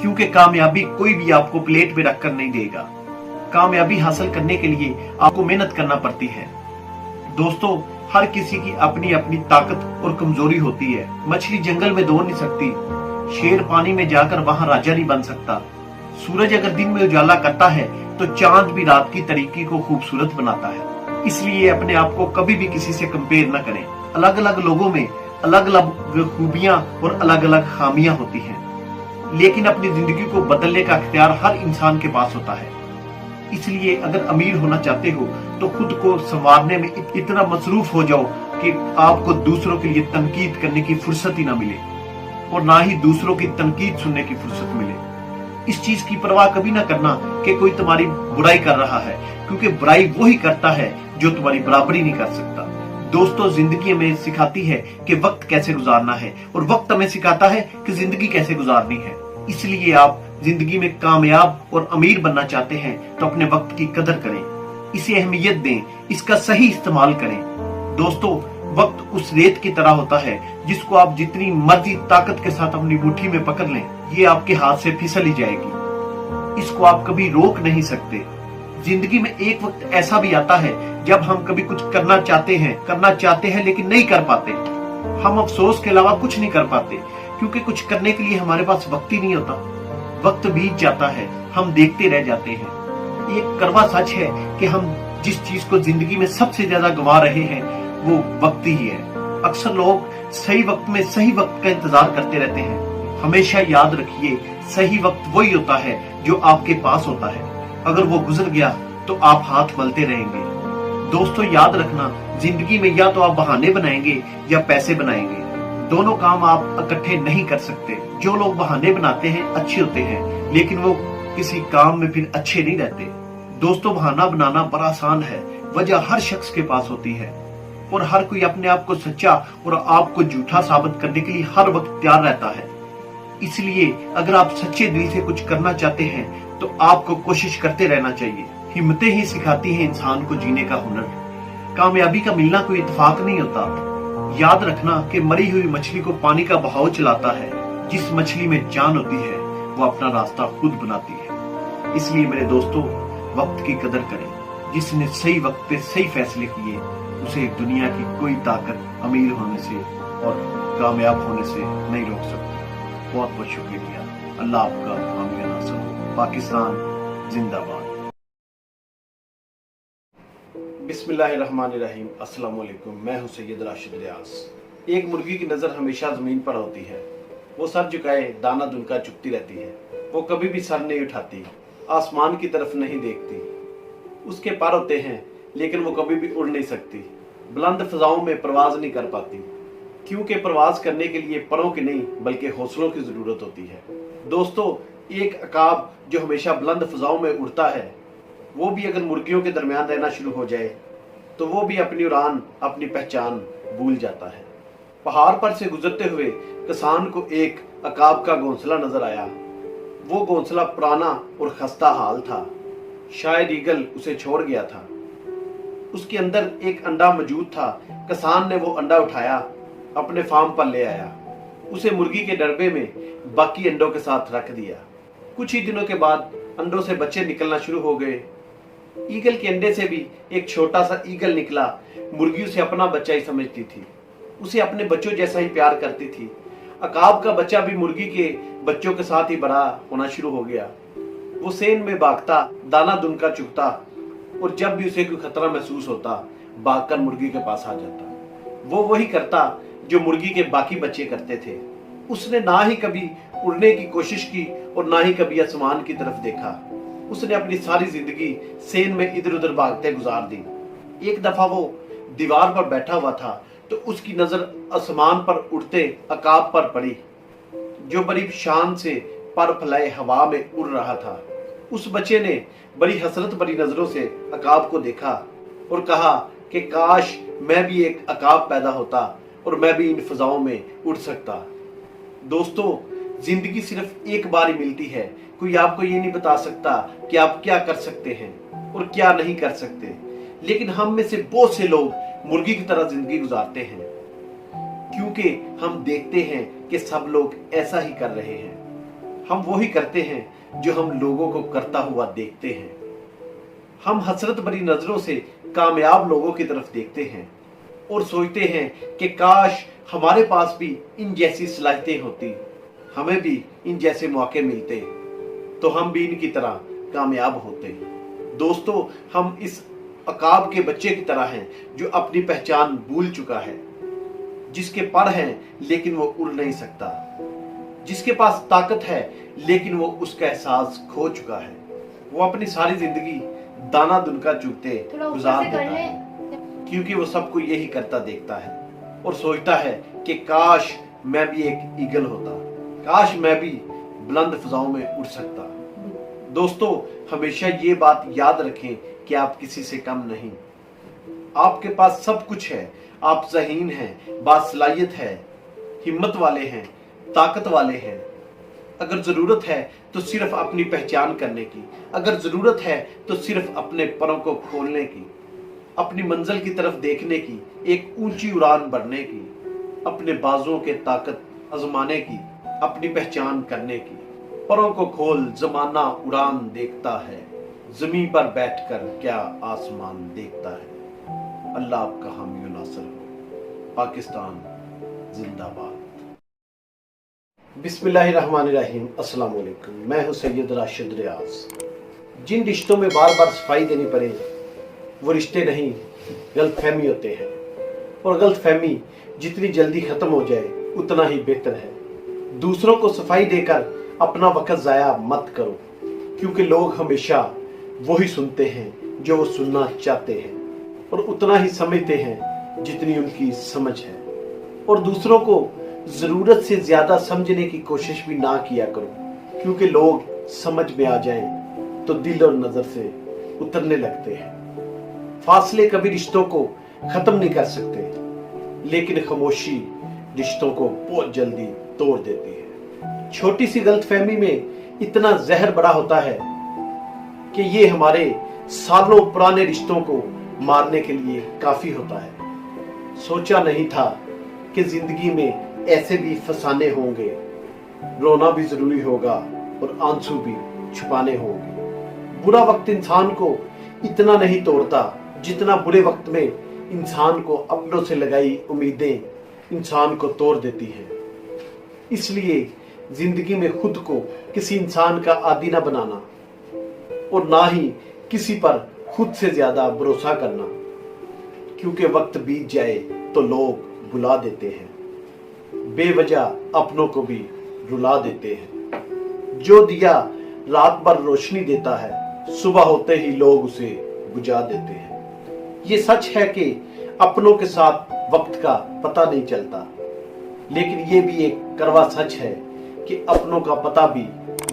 क्योंकि कामयाबी कोई भी आपको प्लेट पे रखकर नहीं देगा। कामयाबी हासिल करने के लिए आपको मेहनत करना पड़ती है। दोस्तों, हर किसी की अपनी अपनी ताकत और कमजोरी होती है। मछली जंगल में दौड़ नहीं सकती, शेर पानी में जाकर वहां राजा नहीं बन सकता। सूरज अगर दिन में उजाला करता है तो चांद भी रात की तरीके को खूबसूरत बनाता है। इसलिए अपने आप को कभी भी किसी से कंपेयर न करें। अलग अलग लोगों में अलग अलग खूबियां और अलग अलग खामियां होती हैं, लेकिन अपनी जिंदगी को बदलने का इख्तियार हर इंसान के पास होता है। इसलिए अगर अमीर होना चाहते हो तो खुद को संवारने में इतना मसरूफ हो जाओ कि आपको दूसरों के लिए तनकीद करने की फुर्सत ही ना मिले, और ना ही दूसरों की तनकीद सुनने की फुर्सत मिले। इस चीज की परवाह कभी ना करना कि कोई तुम्हारी बुराई कर रहा है, क्योंकि बुराई वो ही करता है जो तुम्हारी बराबरी नहीं कर सकता। दोस्तों, जिंदगी हमें सिखाती है कि वक्त कैसे गुजारना है, और वक्त हमें सिखाता है कि जिंदगी कैसे गुजारनी है। इसलिए आप जिंदगी में कामयाब और अमीर बनना चाहते हैं तो अपने वक्त की कदर करें, इसे अहमियत दें, इसका सही इस्तेमाल करें। दोस्तों, वक्त उस रेत की तरह होता है जिसको आप जितनी मर्जी ताकत के साथ अपनी मुट्ठी में पकड़ लें, ये आपके हाथ से फिसल ही जाएगी। इसको आप कभी रोक नहीं सकते। जिंदगी में एक वक्त ऐसा भी आता है जब हम कभी कुछ करना चाहते हैं लेकिन नहीं कर पाते। हम अफसोस के अलावा कुछ नहीं कर पाते, क्योंकि कुछ करने के लिए हमारे पास वक्त ही नहीं होता। वक्त बीत जाता है, हम देखते रह जाते हैं। एक कड़वा सच है कि हम जिस चीज को जिंदगी में सबसे ज्यादा गंवा रहे हैं वो वक्त ही है। अक्सर लोग सही वक्त में सही वक्त का इंतजार करते रहते हैं। हमेशा याद रखिए, सही वक्त वही होता है जो आपके पास होता है। अगर वो गुजर गया तो आप हाथ मलते रहेंगे। दोस्तों, याद रखना, जिंदगी में या तो आप बहाने बनाएंगे या पैसे बनाएंगे। दोनों काम आप इकट्ठे नहीं कर सकते। जो लोग बहाने बनाते हैं अच्छे होते हैं, लेकिन वो किसी काम में फिर अच्छे नहीं रहते। दोस्तों, बहाना बनाना बड़ा आसान है, वजह हर शख्स के पास होती है, और हर कोई अपने आप को सच्चा और आपको झूठा साबित करने के लिए हर वक्त तैयार रहता है। इसलिए अगर आप सच्चे दिल से कुछ करना चाहते हैं तो आपको कोशिश करते रहना चाहिए। हिम्मतें ही सिखाती हैं इंसान को जीने का हुनर। कामयाबी का मिलना कोई इत्तेफाक नहीं होता। याद रखना कि मरी हुई मछली को पानी का बहाव चलाता है। जिस मछली में जान होती है वो अपना रास्ता खुद बनाती है। इसलिए मेरे दोस्तों, वक्त की कदर करें। जिसने सही वक्त पे सही फैसले किए उसे दुनिया की कोई ताकत अमीर होने से और कामयाब होने से नहीं रोक सकती। बहुत बहुत शुक्रिया। अल्लाह आपका हामी नासर हो। पाकिस्तान जिंदाबाद। बिस्मिल्लाहिर्रहमानिर्रहीम। अस्सलाम वालेकुम। मैं हूं सैयद राशिद रियाज। एक मुर्गी की नजर हमेशा जमीन पर होती है। वो सर झुकाए दाना दुनका चुपती रहती है। वो कभी भी सर नहीं उठाती, आसमान की तरफ नहीं देखती। उसके पर होते हैं लेकिन वो कभी भी उड़ नहीं सकती, बुलंद फजाओं में परवाज नहीं कर पाती। क्योंकि प्रवास करने के लिए परों की नहीं बल्कि हौसलों की जरूरत होती है। दोस्तों, एक अकाब जो हमेशा बुलंद फजाओं में उड़ता है, वो भी अगर मुर्गियों के दरमियान रहना शुरू हो जाए तो वो भी अपनी उड़ान, अपनी पहचान भूल जाता है। पहाड़ पर से गुजरते हुए किसान को एक अकाब का घोंसला नजर आया। वो घोंसला पुराना और खस्ता हाल था, शायद ईगल उसे छोड़ गया था। उसके अंदर एक अंडा मौजूद था। किसान ने वो अंडा उठाया, अपने फार्म पर ले आया, उसे मुर्गी के डरबे में बाकी अंडों के साथ रख दिया। कुछ ही दिनों के बाद अंडों से बच्चे निकलना शुरू हो गए। ईगल के अंडे से भी एक छोटा सा ईगल निकला। मुर्गी उसे अपना बच्चा ही समझती थी, उसे अपने बच्चों जैसा ही प्यार करती थी। अकाब का बच्चा भी मुर्गी के बच्चों के साथ ही बड़ा होना शुरू हो गया। वो सेन में भागता, दाना दुनका चुगता, और जब भी उसे कोई खतरा महसूस होता भागकर मुर्गी के पास आ जाता। वो वही करता जो मुर्गी के बाकी बच्चे करते थे। उसने ना ही कभी उड़ने की कोशिश की और ना ही कभी आसमान की तरफ देखा। उसने अपनी सारी जिंदगी सेन में इधर उधर भागते गुजार दी। एक दफा वो दीवार पर बैठा हुआ था तो उसकी नजर आसमान पर उड़ते अकाब पर पड़ी, जो बड़ी शान से पर फैलाए हवा में उड़ रहा था। उस बच्चे ने बड़ी हसरत भरी नजरों से अकाब को देखा और कहा कि काश मैं भी एक अकाब पैदा होता और मैं भी इन फजाओं में उड़ सकता। दोस्तों, जिंदगी सिर्फ एक बार ही मिलती है। कोई आपको ये नहीं बता सकता कि आप क्या कर सकते हैं और क्या नहीं कर सकते, लेकिन हम में से बहुत से लोग मुर्गी की तरह जिंदगी गुजारते हैं, क्योंकि हम देखते हैं कि सब लोग ऐसा ही कर रहे हैं। हम वही करते हैं जो हम लोगों को करता हुआ देखते हैं। हम हसरत भरी नजरों से कामयाब लोगों की तरफ देखते हैं और सोचते हैं कि काश हमारे पास भी इन जैसी सलाहियतें होती, हमें भी इन जैसे मौके मिलते तो हम भी इनकी तरह कामयाब होते। दोस्तों, हम इस अकाब के बच्चे की तरह हैं जो अपनी पहचान भूल चुका है, जिसके पर हैं लेकिन वो उड़ नहीं सकता, जिसके पास ताकत है लेकिन वो उसका एहसास खो चुका है। वो अपनी सारी जिंदगी दाना दुनका चुगते गुजार देता है, क्योंकि वो सबको यही करता देखता है और सोचता है कि काश मैं भी एक ईगल होता, काश मैं भी बुलंद फजाओं में उड़ सकता। दोस्तों, हमेशा ये बात याद रखें कि आप किसी से कम नहीं। आपके पास सब कुछ है, आप ज़हीन हैं, बासलाहियत है, हिम्मत वाले हैं, ताकत वाले हैं। अगर जरूरत है तो सिर्फ अपनी पहचान करने की, अगर जरूरत है तो सिर्फ अपने परों को खोलने की, अपनी मंजिल की तरफ देखने की, एक ऊंची उड़ान भरने की, अपने बाजुओं के ताकत आजमाने की, अपनी पहचान करने की। परों को खोल, जमाना उड़ान देखता है, जमीन पर बैठकर क्या आसमान देखता है। अल्लाह आपका हामी व नासिर हो। पाकिस्तान जिंदाबाद। बिस्मिल्लाहिर्रहमानिर्रहीम। अस्सलाम वालेकुम। मैं हूं सैयद राशिद रियाज। जिन रिश्तों में बार बार सफाई देनी पड़े वो रिश्ते नहीं, गलतफहमी होते हैं, और गलतफहमी जितनी जल्दी खत्म हो जाए उतना ही बेहतर है। दूसरों को सफाई देकर अपना वक्त जाया मत करो, क्योंकि लोग हमेशा वही सुनते हैं जो वो सुनना चाहते हैं और उतना ही समझते हैं जितनी उनकी समझ है। और दूसरों को जरूरत से ज्यादा समझने की कोशिश भी ना किया करो, क्योंकि लोग समझ में आ जाएं तो दिल और नजर से उतरने लगते हैं। फासले कभी रिश्तों को खत्म नहीं कर सकते, लेकिन खामोशी रिश्तों को बहुत जल्दी तोड़ देती है। छोटी सी गलतफहमी में इतना जहर बड़ा होता है कि ये हमारे सालों पुराने रिश्तों को मारने के लिए काफी होता है। सोचा नहीं था कि जिंदगी में ऐसे भी फसाने होंगे, रोना भी जरूरी होगा और आंसू भी छुपाने होंगे। बुरा वक्त इंसान को इतना नहीं तोड़ता जितना बुरे वक्त में इंसान को अपनों से लगाई उम्मीदें इंसान को तोड़ देती हैं। इसलिए जिंदगी में खुद को किसी इंसान का आदी ना बनाना और ना ही किसी पर खुद से ज्यादा भरोसा करना, क्योंकि वक्त बीत जाए तो लोग भुला देते हैं, बेवजह अपनों को भी रुला देते हैं। जो दिया रात भर रोशनी देता है, सुबह होते ही लोग उसे बुझा देते हैं। ये सच है कि अपनों के साथ वक्त का पता नहीं चलता, लेकिन ये भी एक कड़वा सच है कि अपनों का पता भी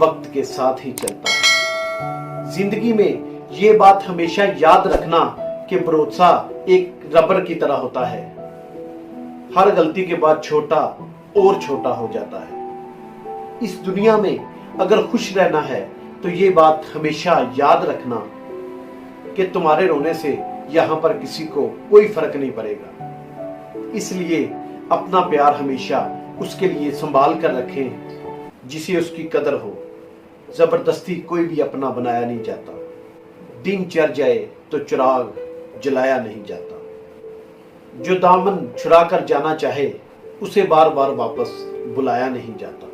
वक्त के साथ ही चलता है। जिंदगी में ये बात हमेशा याद रखना कि भरोसा एक रबर की तरह होता है, हर गलती के बाद छोटा और छोटा हो जाता है। इस दुनिया में अगर खुश रहना है तो ये बात हमेशा याद रखना कि तुम्हारे रोने से यहाँ पर किसी को कोई फर्क नहीं पड़ेगा। इसलिए अपना प्यार हमेशा उसके लिए संभाल कर रखें जिसे उसकी कदर हो। जबरदस्ती कोई भी अपना बनाया नहीं जाता, दिन चढ़ जाए तो चिराग जलाया नहीं जाता। जो दामन छुड़ा कर जाना चाहे उसे बार बार वापस बुलाया नहीं जाता।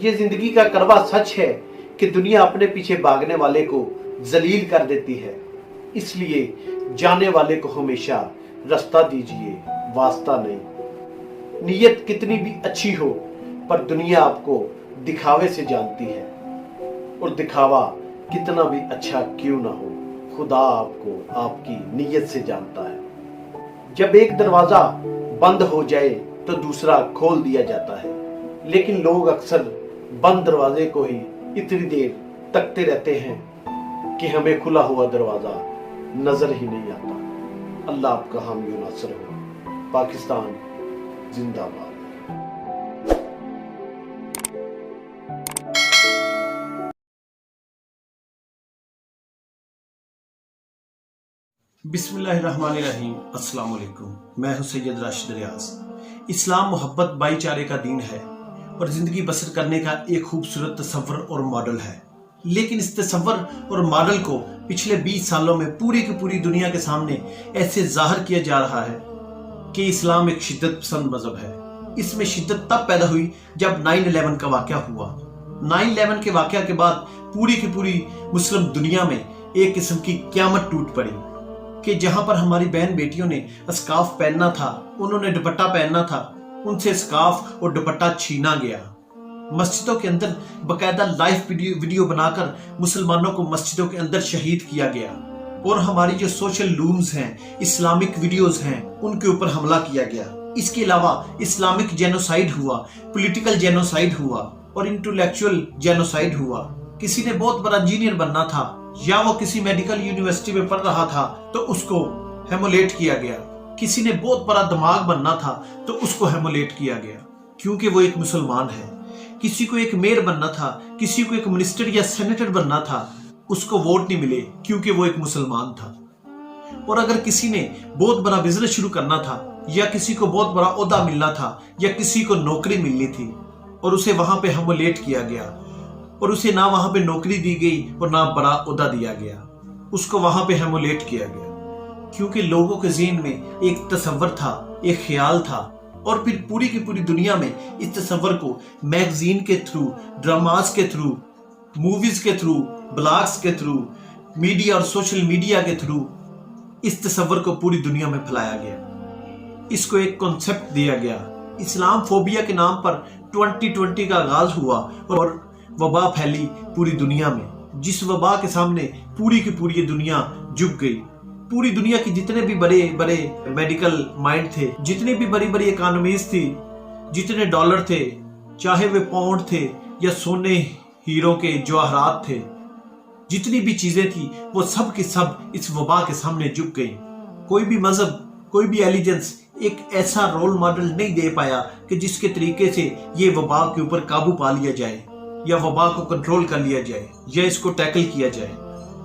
ये जिंदगी का कड़वा सच है कि दुनिया अपने पीछे भागने वाले को जलील कर देती है। इसलिए जाने वाले को हमेशा रास्ता दीजिए, वास्ता नहीं। नीयत कितनी भी अच्छी हो पर दुनिया आपको दिखावे से जानती है, और दिखावा कितना भी अच्छा क्यों ना हो, खुदा आपको आपकी नीयत से जानता है। जब एक दरवाजा बंद हो जाए तो दूसरा खोल दिया जाता है, लेकिन लोग अक्सर बंद दरवाजे को ही इतनी देर तकते रहते हैं कि हमें खुला हुआ दरवाजा नजर ही नहीं आता। अल्लाह आपका हामी और नासर हो। पाकिस्तान जिंदाबाद। बिस्मिल्लाहिर्रहमानिर्रहीम। अस्सलाम वालेकुम। मैं हूं सैयद राशिद रियाज। इस्लाम मोहब्बत भाईचारे का दीन है और जिंदगी बसर करने का एक खूबसूरत तस्वर और मॉडल है। लेकिन इस तस्वर और मॉडल को पिछले 20 सालों में पूरी की पूरी दुनिया के सामने ऐसे जाहिर किया जा रहा है कि इस्लाम एक शिद्दत पसंद मजहब है। इसमें शिद्दत तब पैदा हुई जब 9/11 का वाकया हुआ। 9/11 के वाकया के बाद पूरी की पूरी मुस्लिम दुनिया में एक किस्म की क़यामत टूट पड़ी कि जहां पर हमारी बहन बेटियों ने स्कार्फ पहनना था, उन्होंने दुपट्टा पहनना था, उनसे स्कार्फ और दुपट्टा छीना गया। मस्जिदों के अंदर बकायदा लाइव वीडियो बनाकर मुसलमानों को मस्जिदों के अंदर शहीद किया गया, और हमारी जो सोशल लूम्स हैं, इस्लामिक वीडियोस हैं, उनके ऊपर हमला किया गया। इसके अलावा इस्लामिक जेनोसाइड हुआ, पॉलिटिकल जेनोसाइड हुआ और इंटेलेक्चुअल जेनोसाइड हुआ। किसी ने बहुत बड़ा इंजीनियर बनना था या वो किसी मेडिकल यूनिवर्सिटी में पढ़ रहा था तो उसको हेमोलेट किया गया। किसी ने बहुत बड़ा दिमाग बनना था तो उसको हेमोलेट किया गया क्योंकि वो एक मुसलमान है। किसी को एक मेयर बनना था, किसी को एक मिनिस्टर या सेनेटर बनना था, उसको वोट नहीं मिले क्योंकि वो एक मुसलमान था। और अगर किसी ने बहुत बड़ा बिजनेस शुरू करना था या किसी को बहुत बड़ा ओहदा मिलना था या किसी को नौकरी मिलनी थी और उसे वहां पे हेमोलेट किया गया और उसे ना वहां पे नौकरी दी गई और ना बड़ा ओहदा दिया गया, उसको वहां पे हेमोलेट किया गया क्योंकि लोगों के ज़हन में एक तस्वर था, एक ख्याल था। और फिर पूरी की पूरी दुनिया में इस तस्वर को मैगजीन के थ्रू, ड्रामास के थ्रू, मूवीज के थ्रू, ब्लॉग्स के थ्रू, मीडिया और सोशल मीडिया के थ्रू इस तस्वर को पूरी दुनिया में फैलाया गया। इसको एक कॉन्सेप्ट दिया गया। इस्लाम फोबिया के नाम पर 2020 का आगाज हुआ और वबा फैली पूरी दुनिया में, जिस वबा के सामने पूरी की पूरी दुनिया झुक गई। पूरी दुनिया की जितने भी बड़े बड़े मेडिकल माइंड थे, जितनी भी बड़ी बड़ी इकोनॉमीज थी, जितने डॉलर थे, चाहे वे पाउंड थे या सोने हीरो के जवाहरात थे, जितनी भी चीजें थी वो सब की सब इस वबा के सामने झुक गई। कोई भी मजहब, कोई भी एलिजेंस एक ऐसा रोल मॉडल नहीं दे पाया कि जिसके तरीके से ये वबा के ऊपर काबू पा लिया जाए या वबा को कंट्रोल कर लिया जाए या इसको टैकल किया जाए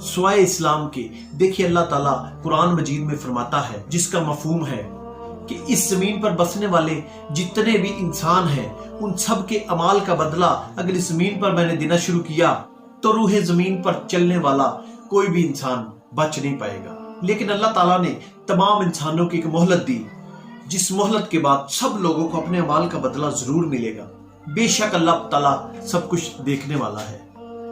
स्वाय इस्लाम के। देखिए अल्लाह ताला कुरान मजीद में फरमाता है, जिसका मफहूम है कि इस जमीन पर बसने वाले जितने भी इंसान हैं उन सब के अमाल का बदला अगर इस जमीन पर मैंने देना शुरू किया तो रूह जमीन पर चलने वाला कोई भी इंसान बच नहीं पाएगा। लेकिन अल्लाह ताला ने तमाम इंसानों की एक मोहलत दी, जिस मोहलत के बाद सब लोगों को अपने अमाल का बदला जरूर मिलेगा। बेशक अल्लाह ताला सब कुछ देखने वाला है।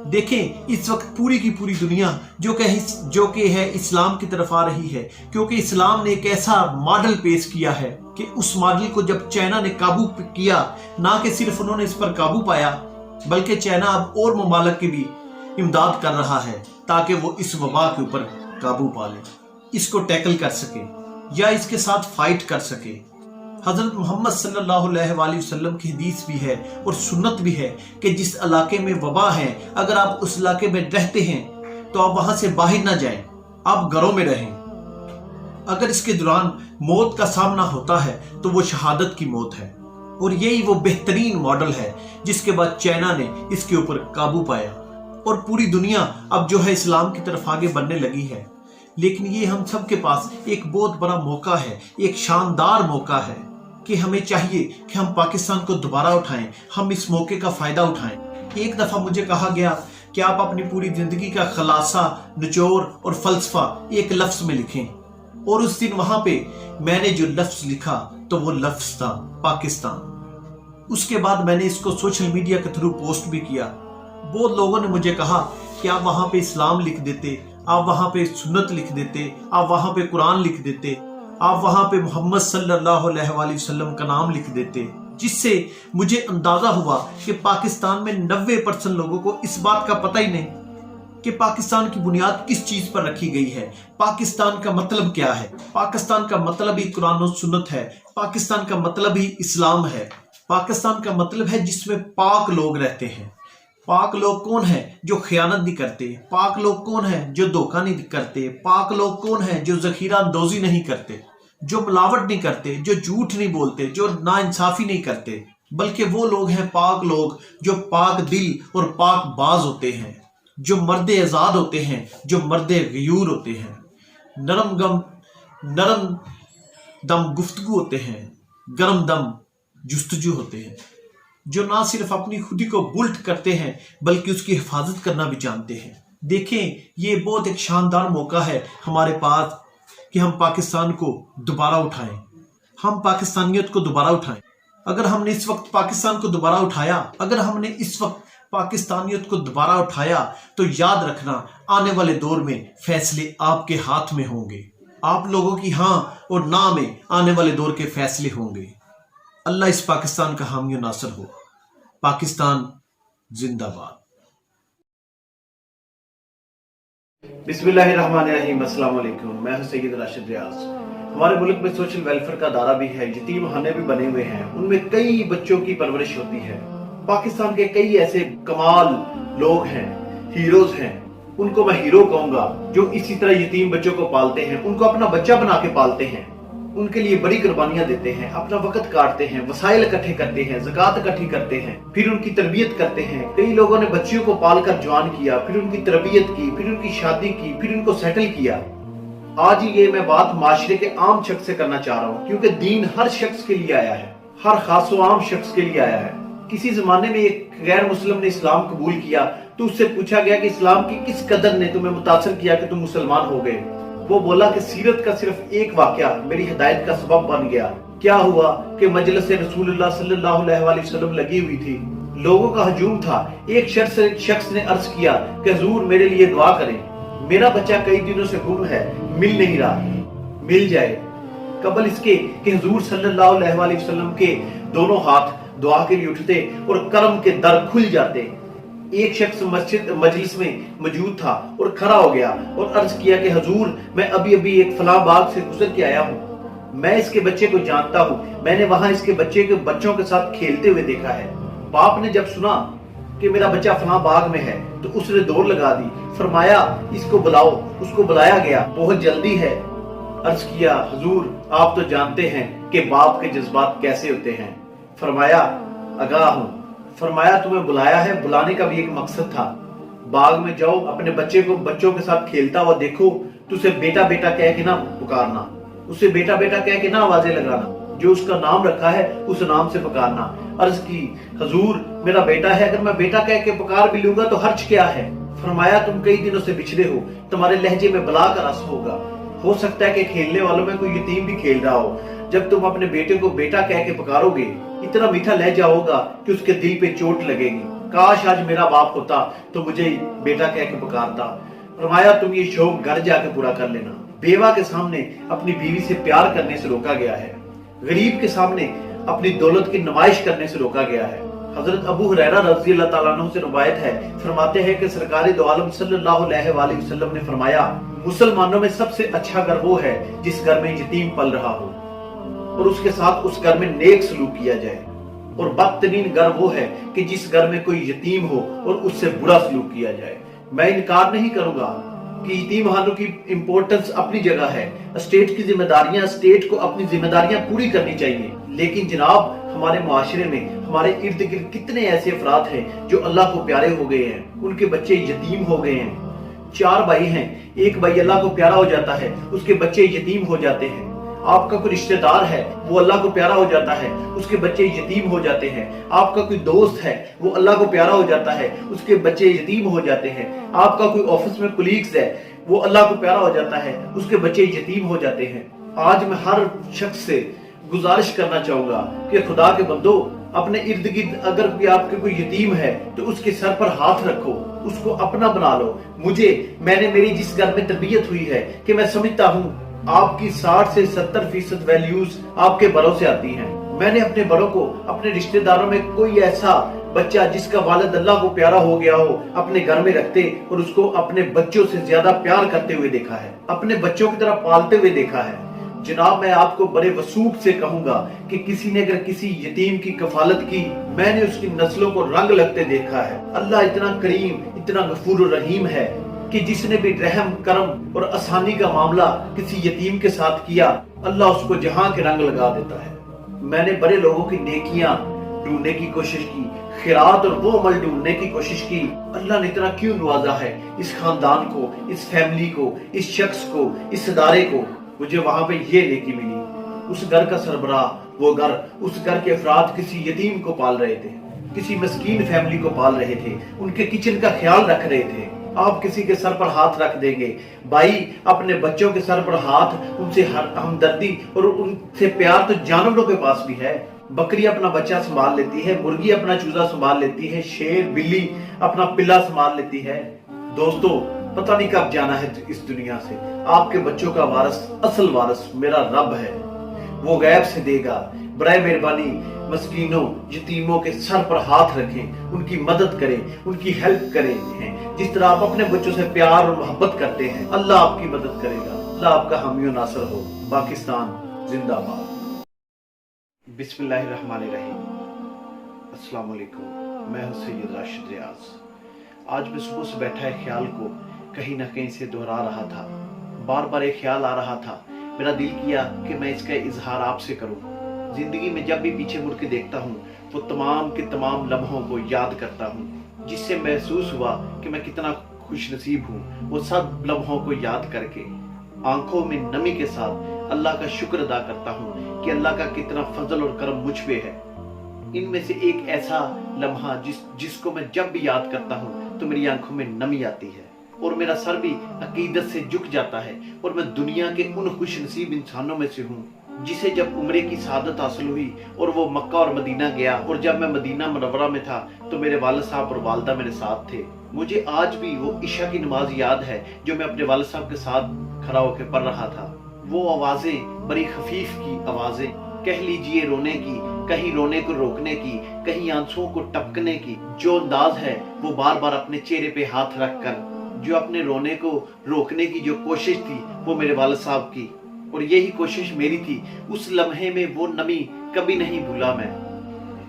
देखें इस वक्त पूरी की पूरी दुनिया जो कि है इस्लाम की तरफ आ रही है, क्योंकि इस्लाम ने एक ऐसा मॉडल पेश किया है कि उस मॉडल को जब चाइना ने काबू किया, ना कि सिर्फ उन्होंने इस पर काबू पाया बल्कि चाइना अब और ममालिक की भी इमदाद कर रहा है ताकि वो इस वबा के ऊपर काबू पा ले, इसको टैकल कर सके या इसके साथ फाइट कर सके। हजरत मोहम्मद सल्लल्लाहु अलैहि वसल्लम की हदीस भी है और सुन्नत भी है कि जिस इलाके में वबा है, अगर आप उस इलाके में रहते हैं तो आप वहां से बाहर ना जाएं, आप घरों में रहें। अगर इसके दौरान मौत का सामना होता है तो वो शहादत की मौत है। और यही वो बेहतरीन मॉडल है जिसके बाद चाइना ने इसके ऊपर काबू पाया और पूरी दुनिया अब जो है इस्लाम की तरफ आगे बढ़ने लगी है। लेकिन ये हम सब के पास एक बहुत बड़ा मौका है, एक शानदार मौका है कि हमें चाहिए कि हम पाकिस्तान को दोबारा उठाएं, हम इस मौके का फायदा उठाएं। एक दफा मुझे कहा गया कि आप अपनी पूरी जिंदगी का खलासा, निचोड़ और फलसफा एक लफ्ज में लिखें, और उस दिन वहां पे मैंने जो लफ्ज लिखा तो वो लफ्ज था पाकिस्तान। उसके बाद मैंने इसको सोशल मीडिया के थ्रू पोस्ट भी किया। बहुत लोगों ने मुझे कहा कि आप वहां पे इस्लाम लिख देते, आप वहां पे सुन्नत लिख देते, आप वहां पे कुरान लिख देते, आप वहां पे मोहम्मद सल्लल्लाहु अलैहि वसल्लम का नाम लिख देते, जिससे मुझे अंदाजा हुआ कि पाकिस्तान में 90% लोगों को इस बात का पता ही नहीं कि पाकिस्तान की बुनियाद किस चीज पर रखी गई है, पाकिस्तान का मतलब क्या है। पाकिस्तान का मतलब ही कुरान और सुन्नत है, पाकिस्तान का मतलब ही इस्लाम है, पाकिस्तान का मतलब है जिसमें पाक लोग रहते हैं। पाक लोग कौन है? जो खयानत नहीं करते। पाक लोग कौन है? जो धोखा नहीं करते। पाक लोग कौन है? जो जखीरा अंदोजी नहीं करते, जो मिलावट नहीं करते, जो झूठ नहीं बोलते, जो नाइंसाफी नहीं करते, बल्कि वो लोग हैं पाक लोग जो पाक दिल और पाक बाज होते हैं, जो मर्द आजाद होते हैं, जो मर्द गयूर होते हैं, नरम दम गुफ्तगू होते हैं, गरम दम जुस्तजू होते हैं, जो ना सिर्फ अपनी खुदी को बुल्ट करते हैं बल्कि उसकी हिफाजत करना भी जानते हैं। देखें, ये बहुत एक शानदार मौका है हमारे पास कि हम पाकिस्तान को दोबारा उठाएं, हम पाकिस्तानियत को दोबारा उठाएं। अगर हमने इस वक्त पाकिस्तान को दोबारा उठाया, अगर हमने इस वक्त पाकिस्तानियत को दोबारा उठाया, तो याद रखना आने वाले दौर में फैसले आपके हाथ में होंगे। आप लोगों की हाँ और ना में आने वाले दौर के फैसले होंगे। अल्लाह इस पाकिस्तान का हामी और नासर हो। पाकिस्तान जिंदाबाद। बिस्मिल्लाहिर्रहमानिर्रहीम, अस्सलाम वालेकुम। मैं हूं सैयद राशिद रियाज। हमारे मुल्क में सोशल वेलफेयर का दायरा भी है, यतीम खाने भी बने हुए हैं, उनमें कई बच्चों की परवरिश होती है। पाकिस्तान के कई ऐसे कमाल लोग हैं, हीरोज हैं, उनको मैं हीरो कहूंगा, जो इसी तरह यतीम बच्चों को पालते हैं, उनको अपना बच्चा बना के पालते हैं, उनके लिए बड़ी कुर्बानियां देते हैं, अपना वक्त काटते हैं, वसाइल इकट्ठे करते हैं, ज़कात इकट्ठी करते हैं, फिर उनकी तरबियत करते हैं। कई लोगों ने बच्चियों को पालकर जवान किया, फिर उनकी तरबियत की, फिर उनकी शादी की, फिर उनको सेटल किया। आज ये मैं बात माशरे के आम शख्स से करना चाह रहा हूँ, क्योंकि दीन हर शख्स के लिए आया है, हर खास व आम शख्स के लिए आया है। किसी जमाने में एक गैर मुस्लिम ने इस्लाम कबूल किया तो उससे पूछा गया कि इस्लाम की किस कदर ने तुम्हें मुतासर किया कि तुम मुसलमान हो गए। वो बोला कि सीरत का सिर्फ एक वाकया मेरी हिदायत का सबब बन गया। क्या हुआ कि मजलिस रसूलुल्लाह सल्लल्लाहु अलैहि वसल्लम लगी हुई थी, लोगों का हजूम था। एक शख्स ने अर्ज किया कि हुजूर मेरे लिए दुआ करें, मेरा बच्चा कई दिनों से गुम है, मिल नहीं रहा, मिल जाए। कबल इसके कि हुजूर सल्लल्लाहु अलैहि वसल्लम के दोनों हाथ दुआ के लिए उठते और करम के दर खुल जाते। एक शख्स मजलिस में मौजूद था और खड़ा हो गया और अर्ज किया कि हुजूर मैं अभी अभी एक फलां बाग से गुजर के आया हूँ, मैं इसके बच्चे को जानता हूँ, मैंने वहां इसके बच्चे के बच्चों के साथ खेलते हुए देखा है। बाप ने जब सुना कि मेरा बच्चा फलां बाग में है तो उसने दौड़ लगा दी, फरमाया इसको बुलाओ। उसको बुलाया गया, बहुत जल्दी है। अर्ज किया हुजूर आप तो जानते हैं कि बाप के जज्बात कैसे होते हैं। फरमाया आगाह हूं। फरमाया तुम्हें बुलाया है, बुलाने का भी एक मकसद था। बाग में जाओ, अपने बच्चों के साथ खेलता हुआ देखो तो उसे बेटा बेटा कह के ना पुकारना, उसे बेटा बेटा कह के ना आवाजें लगाना, जो उसका नाम रखा है उस नाम से पुकारना। अर्ज की हुजूर मेरा बेटा है, अगर मैं बेटा कह के पुकार भी लूंगा तो हर्ज क्या है। फरमाया तुम कई दिनों से बिछड़े हो, तुम्हारे लहजे में बला का रस होगा, हो सकता है कि खेलने वालों में कोई यतीम भी खेल रहा हो। जब तुम अपने बेटे को बेटा कह के पुकारोगे, इतना मीठा लहजा होगा कि उसके दिल पे चोट लगेगी। काश आज मेरा बाप होता तो मुझे बेटा कह के पुकारता। फरमाया तुम ये शौक घर जाके पूरा कर लेना। बेवा के सामने अपनी बीवी से प्यार करने से रोका गया है, गरीब के सामने अपनी दौलत की नुमाइश करने से रोका गया है। हजरत अबू हुरैरा रज़ी अल्लाह ताला अन्हु से रिवायत है, फरमाते हैं कि सरकारे दो आलम सल्लल्लाहु अलैहि वसल्लम ने फरमाया मुसलमानों में सबसे अच्छा घर वो है जिस घर में यतीम पल रहा हो। اور اس کے ساتھ اس گھر میں نیک سلوک کیا جائے. اور بدترین گھر وہ ہے کہ جس گھر میں کوئی یتیم ہو اور اس سے برا سلوک کیا جائے. میں انکار نہیں کروں گا کہ یتیم خانوں کی امپورٹنس اپنی جگہ ہے. اسٹیٹ کی ذمہ داریاں، اسٹیٹ کو اپنی ذمہ داریاں پوری کرنی چاہیے. لیکن جناب ہمارے معاشرے میں ہمارے ارد گرد کتنے ایسے افراد ہیں جو اللہ کو پیارے ہو گئے ہیں، ان کے بچے یتیم ہو گئے ہیں. 4 بھائی ہیں، ایک بھائی اللہ کو پیارا ہو جاتا ہے، اس کے بچے یتیم ہو جاتے ہیں. آپ کا کوئی رشتہ دار ہے، وہ اللہ کو پیارا ہو جاتا ہے، اس کے بچے یتیم ہو جاتے ہیں. آپ کا کوئی دوست ہے، وہ اللہ کو پیارا ہو جاتا ہے، اس کے بچے یتیم ہو جاتے ہیں. آپ کا کوئی آفس میں کولیگز ہے، وہ اللہ کو پیارا ہو جاتا ہے، اس کے بچے یتیم ہو جاتے ہیں. آج میں ہر شخص سے گزارش کرنا چاہوں گا کہ خدا کے بندو، اپنے ارد گرد اگر بھی آپ کے کوئی یتیم ہے تو اس کے سر پر ہاتھ رکھو، اس کو اپنا بنا لو. میں نے میری جس گھر میں تربیت ہوئی ہے کہ میں سمجھتا ہوں آپ کی 60 سے 70% ویلیوز آپ کے بڑوں سے آتی ہیں. میں نے اپنے بڑوں کو، اپنے رشتہ داروں میں کوئی ایسا بچہ جس کا والد اللہ کو پیارا ہو گیا ہو اپنے گھر میں رکھتے اور اس کو اپنے بچوں سے زیادہ پیار کرتے ہوئے دیکھا ہے، اپنے بچوں کی طرح پالتے ہوئے دیکھا ہے. جناب میں آپ کو بڑے وثوق سے کہوں گا کہ کسی نے اگر کسی یتیم کی کفالت کی، میں نے اس کی نسلوں کو رنگ لگتے دیکھا ہے. اللہ اتنا کریم، اتنا غفور و رحیم ہے کہ جس نے بھی رحم، کرم اور آسانی کا معاملہ کسی یتیم کے ساتھ کیا، اللہ اس کو جہاں کے رنگ لگا دیتا ہے. میں نے بڑے لوگوں کی نیکیاں ڈھونڈنے کی کوشش کی، خیرات اور وہ عمل ڈھونڈنے کی کوشش کی. اللہ نے اتنا کیوں نوازا ہے اس خاندان کو، اس فیملی کو، اس شخص کو، اس ادارے کو. مجھے وہاں پہ یہ نیکی ملی. اس گھر کا سربراہ، وہ گھر، اس گھر کے افراد کسی یتیم کو پال رہے تھے، کسی مسکین فیملی کو پال رہے تھے، ان کے کچن کا خیال رکھ رہے تھے. آپ کسی کے سر پر ہاتھ رکھ دیں گے، بھائی اپنے بچوں کے سر پر ہاتھ، ان سے ہمدردی اور ان سے پیار تو جانوروں کے پاس بھی ہے. بکری اپنا بچہ سنبھال لیتی ہے، مرغی اپنا چوزا سنبھال لیتی ہے، شیر، بلی اپنا پلا سنبھال لیتی ہے. دوستو پتہ نہیں کب جانا ہے اس دنیا سے. آپ کے بچوں کا وارث، اصل وارث میرا رب ہے، وہ غیب سے دے گا. برائے مہربانی مسکینوں، یتیموں کے سر پر ہاتھ رکھیں، ان کی مدد کریں، ان کی ہیلپ کریں. جس طرح آپ اپنے بچوں سے پیار اور محبت کرتے ہیں، اللہ آپ کی مدد کرے گا. اللہ آپ کا حامی و ناصر ہو. پاکستان زندہ باد. بسم اللہ الرحمن الرحیم. السلام علیکم. میں ہوں سید راشد ریاض. آج میں صبح سے بیٹھا ہے خیال کو کہیں نہ کہیں سے دہرا رہا تھا. بار بار ایک خیال آ رہا تھا. میرا دل کیا کہ میں اس کا اظہار آپ سے کروں. زندگی میں جب بھی پیچھے مڑ کے دیکھتا ہوں وہ تمام کے تمام لمحوں کو یاد کرتا ہوں، جس سے محسوس ہوا کہ میں کتنا خوش نصیب ہوں. وہ سب لمحوں کو یاد کر کے آنکھوں میں نمی کے ساتھ اللہ کا شکر ادا کرتا ہوں کہ اللہ کا کتنا فضل اور کرم مجھ پہ ہے. ان میں سے ایک ایسا لمحہ جس کو میں جب بھی یاد کرتا ہوں تو میری آنکھوں میں نمی آتی ہے اور میرا سر بھی عقیدت سے جھک جاتا ہے. اور میں دنیا کے ان خوش نصیب انسانوں میں سے ہوں جسے جب عمرے کی سعادت حاصل ہوئی اور وہ مکہ اور مدینہ گیا، اور جب میں مدینہ منورہ میں تھا تو میرے والد صاحب اور والدہ میرے ساتھ تھے. مجھے آج بھی وہ عشاء کی نماز یاد ہے جو میں اپنے والد صاحب کے ساتھ کھڑا ہو کے پڑھ رہا تھا. وہ آوازیں بڑی خفیف کی آوازیں، کہہ لیجئے رونے کی، کہیں رونے کو روکنے کی، کہیں آنسوؤں کو ٹپکنے کی. جو انداز ہے وہ بار بار اپنے چہرے پہ ہاتھ رکھ کر جو اپنے رونے کو روکنے کی جو کوشش تھی وہ میرے والد صاحب کی، اور یہی کوشش میری تھی. اس لمحے میں وہ نمی کبھی نہیں بھولا. میں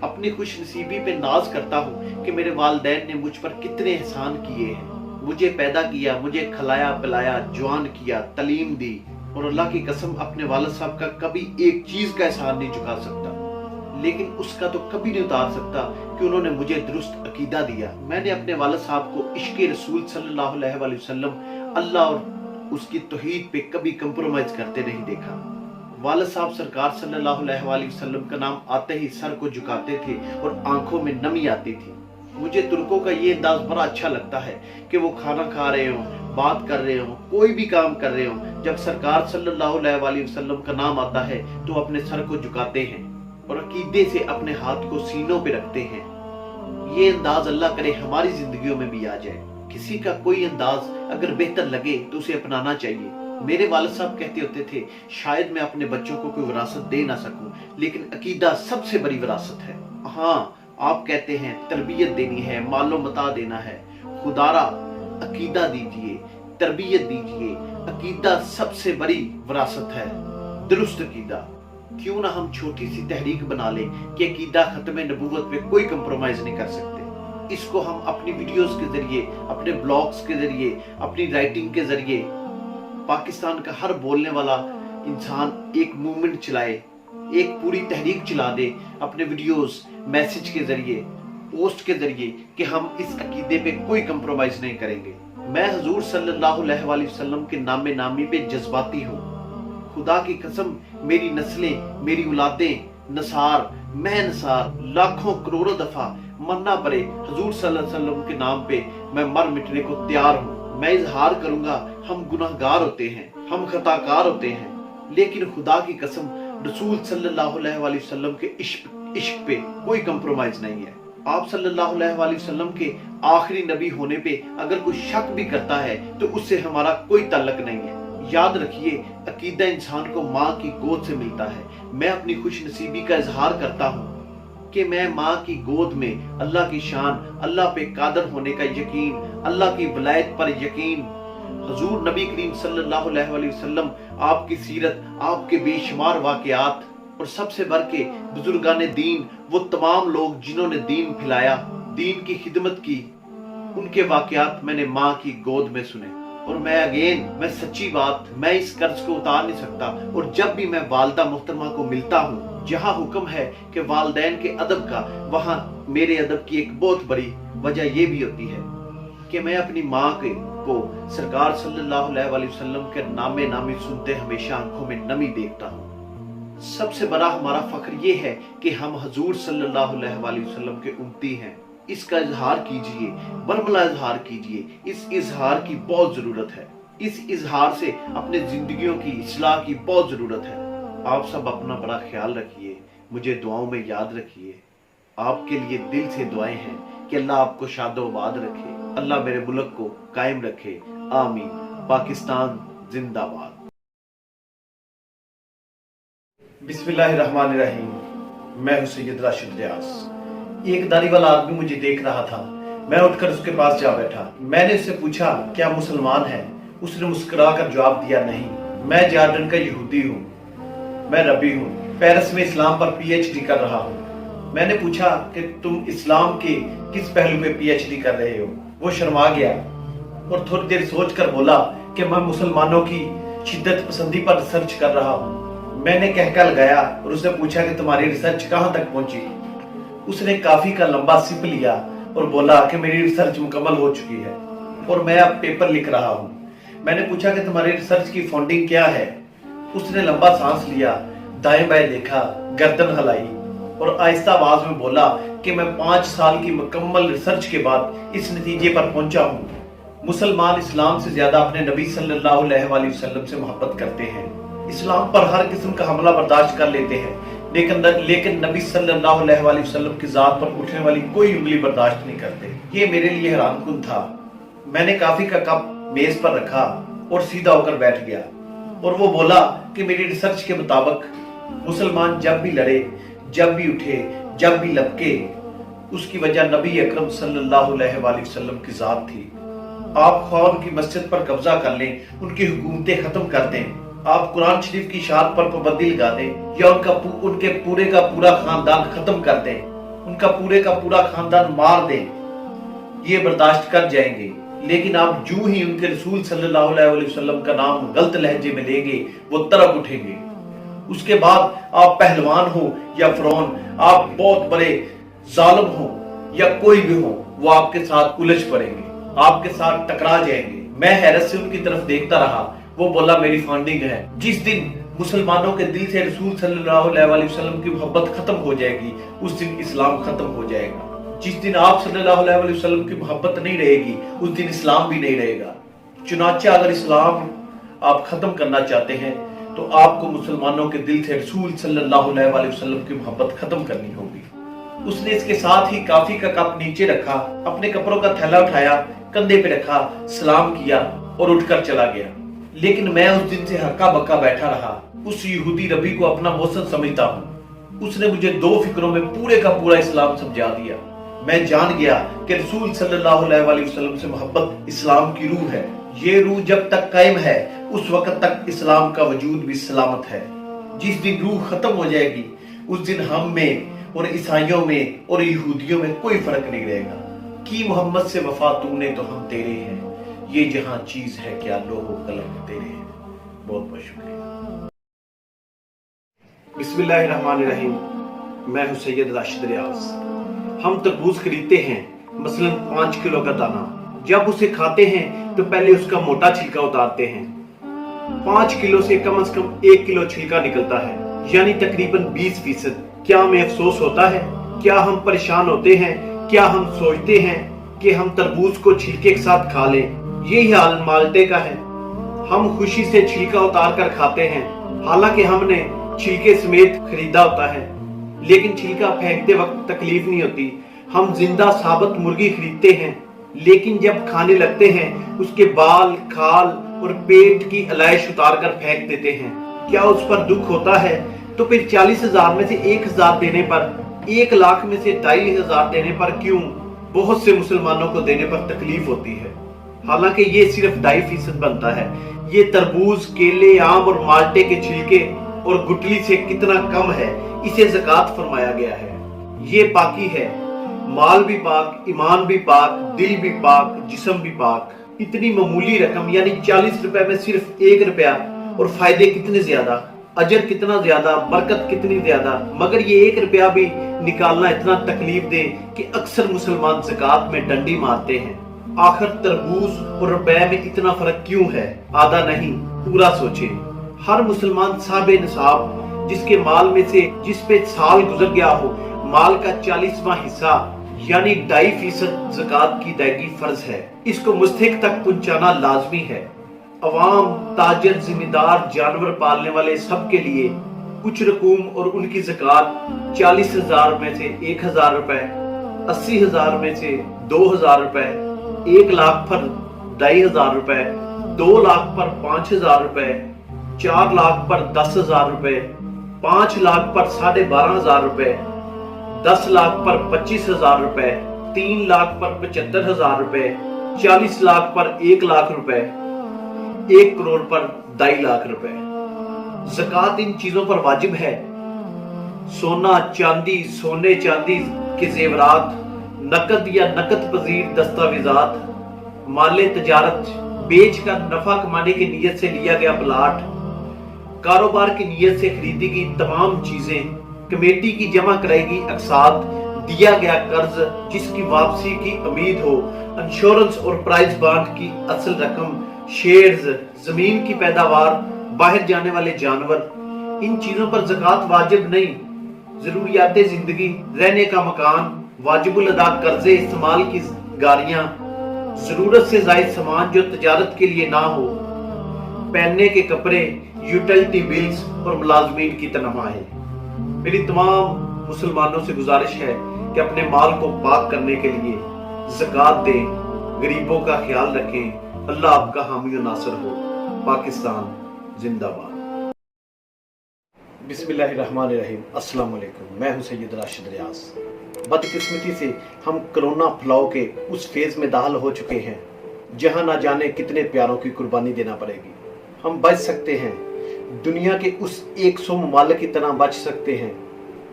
اپنی خوش نصیبی پہ ناز کرتا ہوں کہ میرے والدین نے مجھ پر کتنے احسان کیے ہیں. مجھے پیدا کیا، مجھے کھلایا پلایا، جوان کیا، تعلیم دی، اور اللہ کی قسم اپنے والد صاحب کا کبھی ایک چیز کا احسان نہیں چکا سکتا، لیکن اس کا تو کبھی نہیں اتار سکتا کہ انہوں نے مجھے درست عقیدہ دیا. میں نے اپنے والد صاحب کو عشق رسول صلی اللہ علیہ وآلہ وسلم، اللہ اور اس کی توحید پہ کبھی کمپرومائز کرتے نہیں دیکھا. والد صاحب سرکار صلی اللہ علیہ وآلہ وسلم کا نام آتے ہی سر کو جھکاتے تھے اور آنکھوں میں نمی آتی تھی. مجھے ترکوں کا یہ انداز بڑا اچھا لگتا ہے کہ وہ کھانا کھا رہے ہوں، بات کر رہے ہوں، کوئی بھی کام کر رہے ہوں، جب سرکار صلی اللہ علیہ وآلہ وسلم کا نام آتا ہے تو اپنے سر کو جھکاتے ہیں اور عقیدے سے اپنے ہاتھ کو سینوں پہ رکھتے ہیں. یہ انداز اللہ کرے ہماری زندگیوں میں بھی آ جائے. کسی کا کوئی انداز اگر بہتر لگے تو اسے اپنانا چاہیے. میرے والد صاحب کہتے ہوتے تھے شاید میں اپنے بچوں کو کوئی وراثت دے نہ سکوں، لیکن عقیدہ سب سے بڑی وراثت ہے. ہاں آپ کہتے ہیں تربیت دینی ہے، مال و متاع دینا ہے، خدارا عقیدہ دیجئے، تربیت دیجئے. عقیدہ سب سے بڑی وراثت ہے. درست عقیدہ क्यों ना हम छोटी सी तहरीक बना लें कि अकीदा खत्म नबूवत पे कोई कंप्रोमाइज नहीं कर सकते। इसको हम अपनी वीडियोस के जरिए, अपने ब्लॉग्स के जरिए, अपनी राइटिंग के जरिए पाकिस्तान का हर बोलने वाला इंसान एक मूवमेंट चलाए, एक पूरी तहरीक चला दे अपने वीडियोस, मैसेज के जरिए, पोस्ट के जरिए कि हम इस अकीदे पे कोई कंप्रोमाइज नहीं करेंगे। मैं हुजूर सल्लल्लाहु अलैहि वसल्लम के नामे नामी पे जज्बाती हूँ। खुदा की कसम, मेरी नस्लें, मेरी औलादें नसार, मैं नसार लाखों करोड़ों दफा मरना पड़े हुजूर सल्लल्लाहु अलैहि वसल्लम के नाम पे मैं मर मिटने को तैयार हूँ। मैं इजहार करूंगा, हम गुनाहगार होते हैं, हम खताकार होते हैं, लेकिन खुदा की कसम रसूल सल्लल्लाहु अलैहि वसल्लम के इश्क पे कोई कंप्रोमाइज नहीं है। आप सल्लल्लाहु अलैहि वसल्लम के आखिरी नबी होने पे अगर कोई शक भी करता है तो उससे हमारा कोई ताल्लुक नहीं है। याद रखिए, अकीदा इंसान को माँ की गोद से मिलता है। मैं अपनी खुश नसीबी का इजहार करता हूँ कि मैं माँ की गोद में अल्लाह की शान, अल्लाह पे कादर होने का यकीन, अल्लाह की वलायत पर यकीन, हुजूर नबी करीम सल्लल्लाहु अलैहि वसल्लम, आपकी सीरत, आपके बेशुमार वाकयात और सबसे बढ़ के बुजुर्गाने दीन, वो तमाम लोग जिन्होंने दीन फैलाया, दीन की खिदमत की, उनके वाकयात मैंने माँ की गोद में सुने। और मैं सच्ची बात, मैं इस कर्ज को उतार नहीं सकता। और जब भी मैं वालदा मोहतरमा को मिलता हूँ, जहाँ हुक्म है कि वालदैन के अदब का, वहाँ मेरे अदब की एक बहुत बड़ी वजह ये भी होती है कि मैं अपनी माँ को सरकार सल्लल्लाहु अलैहि वसल्लम के नामे नामी सुनते हमेशा आंखों में नमी देखता हूँ। सबसे बड़ा हमारा फख्र ये है कि हम हुजूर सल्लल्लाहु अलैहि वसल्लम के उम्मती हैं। इसका इजहार कीजिए, बरमला इजहार कीजिए। इस इजहार की बहुत जरूरत है। इस इजहार से अपने जिंदगियों की इस्लाह की बहुत जरूरत है। आप सब अपना बड़ा ख्याल रखिए, मुझे दुआओं में याद रखिए। आपके लिए दिल से दुआएं हैं कि अल्लाह आपको शादोबाद रखे, अल्लाह मेरे मुल्क को कायम रखे। आमीन। पाकिस्तान जिंदाबाद। बिस्मिल्लाहिर्रहमानिर्रहीम। मैं हूं सैयद राशिद रियाज। एक दाढ़ी वाला आदमी मुझे देख रहा था। मैं उठकर उसके पास जा बैठा। मैंने उससे पूछा, क्या मुसलमान है? उसने मुस्कुरा कर जवाब दिया, नहीं, मैं जॉर्डन का यहूदी हूँ, मैं रबी हूँ, पेरिस में इस्लाम पर पीएचडी कर रहा हूँ। मैंने पूछा कि तुम इस्लाम के किस पहलू पे पीएचडी कर रहे हो? वो शर्मा गया और थोड़ी देर सोचकर बोला कि मैं मुसलमानों की शिद्दत पसंदी पर रिसर्च कर रहा हूँ। मैंने कहका लगाया और उसने पूछा कि तुम्हारी रिसर्च कहाँ तक पहुंची? उसने काफी का लंबा सिप लिया और बोला कि मेरी रिसर्च मुकम्मल हो चुकी है और मैं अब पेपर लिख रहा हूँ। मैंने पूछा कि तुम्हारी रिसर्च की फंडिंग क्या है? उसने लंबा सांस लिया, दाएं बाएं देखा, गर्दन हिलाई और आहिस्ता आवाज में बोला कि मैं 5 साल की मुकम्मल रिसर्च के बाद इस नतीजे पर पहुंचा हूँ, मुसलमान इस्लाम से ज्यादा अपने नबी सल्लल्लाहु अलैहि वसल्लम से मोहब्बत करते हैं। इस्लाम पर हर किस्म का हमला बर्दाश्त कर लेते हैं, लेकिन नबी सल्लल्लाहु अलैहि वसल्लम की जात पर उठने वाली कोई उंगली बर्दाश्त नहीं करते। ये मेरे लिए हैरानकुन था। मैंने काफी का कप मेज पर रखा और सीधा होकर बैठ गया और वो बोला कि मेरी रिसर्च के मुताबिक मुसलमान जब भी लड़े, जब भी उठे, जब भी लपके, उसकी वजह नबी अकरम सल्लल्लाहु अलैहि वसल्लम की जात थी। आप ख्वाह उनकी मस्जिद पर कब्जा कर लें, उनकी हुकूमतें खत्म कर दें, आप कुरान शरीफ की शान पर पाबंदी लगा दें या उनके पूरे का पूरा खानदान खत्म कर दें, उनका पूरे का पूरा खानदान मार दें, ये बर्दाश्त कर जाएंगे। लेकिन आप जो ही उनके रसूल सल्लल्लाहु अलैहि वसल्लम का नाम गलत लहजे में लेंगे, वो तरफ उठेंगे। उसके बाद आप पहलवान हो या फिरौन, आप बहुत बड़े जालिम हो या कोई भी हो, वो आपके साथ उलझ पड़ेंगे, आपके साथ टकरा जाएंगे। मैं हैरत से उनकी तरफ देखता रहा। वो बोला, मेरी फंडिंग है। जिस दिन मुसलमानों के दिल से रसूल सल्लल्लाहु अलैहि वसल्लम की मोहब्बत खत्म हो जाएगी, उस दिन इस्लाम खत्म हो जाएगा। जिस दिन आप सल्लल्लाहु अलैहि वसल्लम की मोहब्बत नहीं रहेगी, उस दिन इस्लाम भी नहीं रहेगा। चुनाचे अगर इस्लाम आप खत्म करना चाहते हैं तो आपको मुसलमानों के दिल से रसूल सल्लल्लाहु अलैहि वसल्लम की मोहब्बत खत्म करनी होगी। उसने इसके साथ ही काफी का कप नीचे रखा, अपने कपड़ों का थैला उठाया, कंधे पे रखा, सलाम किया और उठकर चला गया। लेकिन मैं उस दिन से हक्का बक्का बैठा रहा। उस यहूदी रबी को अपना मौसम समझता हूँ। उसने मुझे 2 फिक्रों में पूरे का पूरा इस्लाम समझा दिया। मैं जान गया कि रसूल सल्लल्लाहु अलैहि वसल्लम से मोहब्बत इस्लाम की रूह है। ये रूह जब तक कायम है, उस वक्त तक इस्लाम का वजूद भी सलामत है। जिस दिन रूह खत्म हो जाएगी उस दिन हम में और ईसाइयों में और यहूदियों में कोई फर्क नहीं रहेगा। कि मोहम्मद से वफा तूने तो हम तेरे हैं, ये जहां चीज है क्या लोहो कलम तेरे हैं। बहुत बहुत शुक्रिया। बिस्मिल्लाहिर्रहमानिर्रहीम। मैं हूं सैयद राशिद रियाज। हम तरबूज खरीदते हैं मसलन 5 किलो का दाना। जब उसे खाते हैं तो पहले उसका मोटा छिलका उतारते हैं। 5 किलो से कम 1 किलो छिलका निकलता है, यानी तकरीबन 20%। क्या हमें अफसोस होता है? क्या हम परेशान होते हैं? क्या हम सोचते हैं कि हम तरबूज को छिलके के साथ खा लें? यही हाल माल्टे का है। हम खुशी से छिलका उतार कर खाते हैं, हालांकि हमने छिलके समेत खरीदा होता है, लेकिन छिलका फेंकते वक्त तकलीफ नहीं होती। हम जिंदा साबुत मुर्गी खरीदते हैं, लेकिन जब खाने लगते हैं उसके बाल, खाल और पेट की अलाइश उतार कर फेंक देते हैं। क्या उस पर दुख होता है? तो फिर 40,000 में से 1,000 देने पर, 1 लाख में से 2,500 देने पर क्यों बहुत से मुसलमानों को देने पर तकलीफ होती है? हालांकि ये सिर्फ 2.5% बनता है। ये तरबूज, केले, आम और माल्टे के छिलके और गुठली से कितना कम है, इसे ज़कात फरमाया गया है। ये पाकी है, माल भी पाक, ईमान भी पाक, दिल भी पाक, जिस्म भी पाक। इतनी मामूली रकम यानी 40 रुपए में सिर्फ 1 रुपया, और फायदे कितने ज्यादा, अजर कितना ज्यादा, बरकत कितनी ज्यादा। मगर ये 1 रुपया भी निकालना इतना तकलीफ दे कि अक्सर मुसलमान ज़कात में डंडी मारते हैं। आखिर तरबूज और रुपए में इतना फर्क क्यों है? आधा नहीं, पूरा सोचे। हर मुसलमान साहब निसाब जिसके माल में से जिस पे साल गुजर गया हो, माल का 40वां हिस्सा यानी 2.5% ज़कात की अदायगी फर्ज है। इसको मुस्तहिक तक पहुंचाना लाजमी है। अवाम, ताजर, जिम्मेदार, जानवर पालने वाले सब के लिए कुछ रकूम और उनकी ज़कात 40,000 में से 1,000 रुपए, 80,000 में से 2,000 रुपए, 1 लाख पर 2,500 रुपए, 2 लाख पर 5,000 रुपए, 4 लाख पर 10,000 रुपए, 5 लाख पर 12,500 रुपए, 10 लाख पर 25,000 रुपए, 3 लाख पर 75,000 रुपए, 40 लाख पर 1 लाख रुपए, 1 करोड़ पर 2.5 लाख रुपए। ज़कात इन चीजों पर वाजिब है। सोना, चांदी, सोने चांदी के जेवरात, नकद या नकद पजीर दस्तावेजात, माले तजारत, बेच कर नफा कमाने की नीयत से लिया गया प्लाट, कारोबार की नीयत से खरीदी गई तमाम चीजें, कमेटी की जमा कराई गई अकसाद, दिया गया कर्ज जिसकी वापसी की उम्मीद हो, इंश्योरेंस और प्राइज बॉन्ड की असल रकम, शेयर्स, जमीन की पैदावार, बाहर जाने वाले जानवर, इन चीजों पर ज़कात वाजिब नहीं। जरूरियाते जिंदगी, रहने का मकान, वाजिबुल अदा कर्जे, इस्तेमाल की गाड़ियां, जरूरत से जायद सामान जो तजारत के लिए ना हो, पहनने के कपड़े, यूटिलिटी बिल्स और मुलाजमीन की तनख्वाहें। मेरी तमाम मुसलमानों से गुजारिश है कि अपने माल को पाक करने के लिए ज़कात दें, गरीबों का ख्याल रखें। अल्लाह आपका हामी और नासर हो। पाकिस्तान जिंदाबाद। बिस्मिल्लाहिर्रहमानिर्रहीम। अस्सलाम वालेकुम। मैं हूं सैयद राशिद रियाज। बदकिस्मती से हम कोरोना फैलाव के उस फेज में दाखिल हो चुके हैं जहां ना जाने कितने प्यारों की कुर्बानी देना पड़ेगी। हम बच सकते हैं, दुनिया के उस 100 ममालिक की तरह बच सकते हैं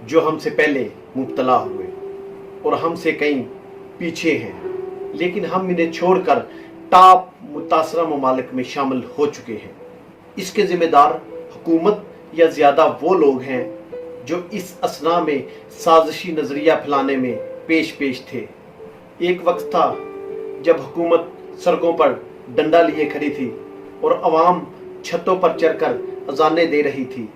जो हमसे पहले मुब्तला हुए और हमसे कहीं पीछे हैं, लेकिन हम इन्हें छोड़कर टॉप मुतासरा ममालिक में शामिल हो चुके हैं। इसके जिम्मेदार हुकूमत या ज्यादा वो लोग हैं जो इस असना में साजिशी नजरिया फैलाने में पेश थे। एक वक्त था जब हुकूमत सड़कों पर डंडा लिए खड़ी थी और अवाम छतों पर चढ़कर अजाने दे रही थी।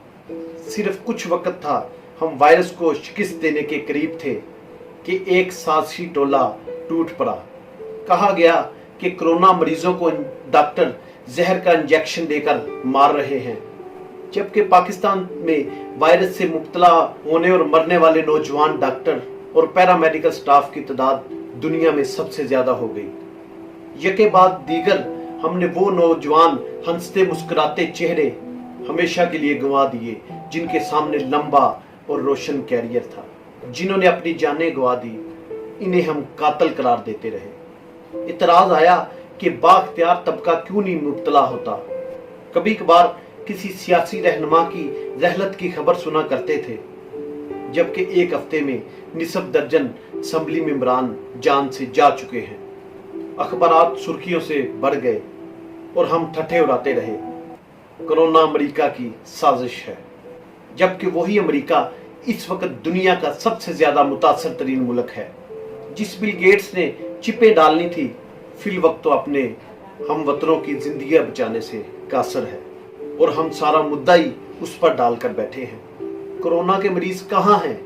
सिर्फ कुछ वक्त था हम वायरस को शिकस्त देने के करीब थे कि एक साजिशी टोला टूट पड़ा। कहा गया कि कोरोना मरीजों को डॉक्टर जहर का इंजेक्शन देकर मार रहे हैं, जबकि पाकिस्तान में वायरस से मुब्तला होने और मरने वाले नौजवान डॉक्टर और पैरामेडिकल स्टाफ की तादाद दुनिया में सबसे ज्यादा हो गई। यके बाद दीगर हमने वो नौजवान हंसते मुस्कुराते चेहरे हमेशा के लिए गंवा दिए जिनके सामने लंबा और रोशन कैरियर था। जिन्होंने अपनी जानें गंवा दी, इन्हें हम कातिल करार देते रहे। इतराज आया कि बाख्तियार तबका क्यों नहीं मुब्तला होता। कभी कभार किसी सियासी रहनुमा की रहलत की खबर सुना करते थे, जबकि एक हफ्ते में निसब दर्जन असम्बली मेंबरान जान से जा चुके हैं। अखबारात सुर्खियों से बढ़ गए और हम ठट्ठे उड़ाते रहे। कोरोना अमेरिका की साजिश है, जबकि वही अमेरिका इस वक्त दुनिया का सबसे ज्यादा मुतासर तरीन मुल्क है। जिस बिल गेट्स ने चिपें डालनी थी, फिल वक्त तो अपने हम वतनों की जिंदगियां बचाने से कासर है, और हम सारा मुद्दा ही उस पर डालकर बैठे हैं। कोरोना के मरीज कहाँ हैं?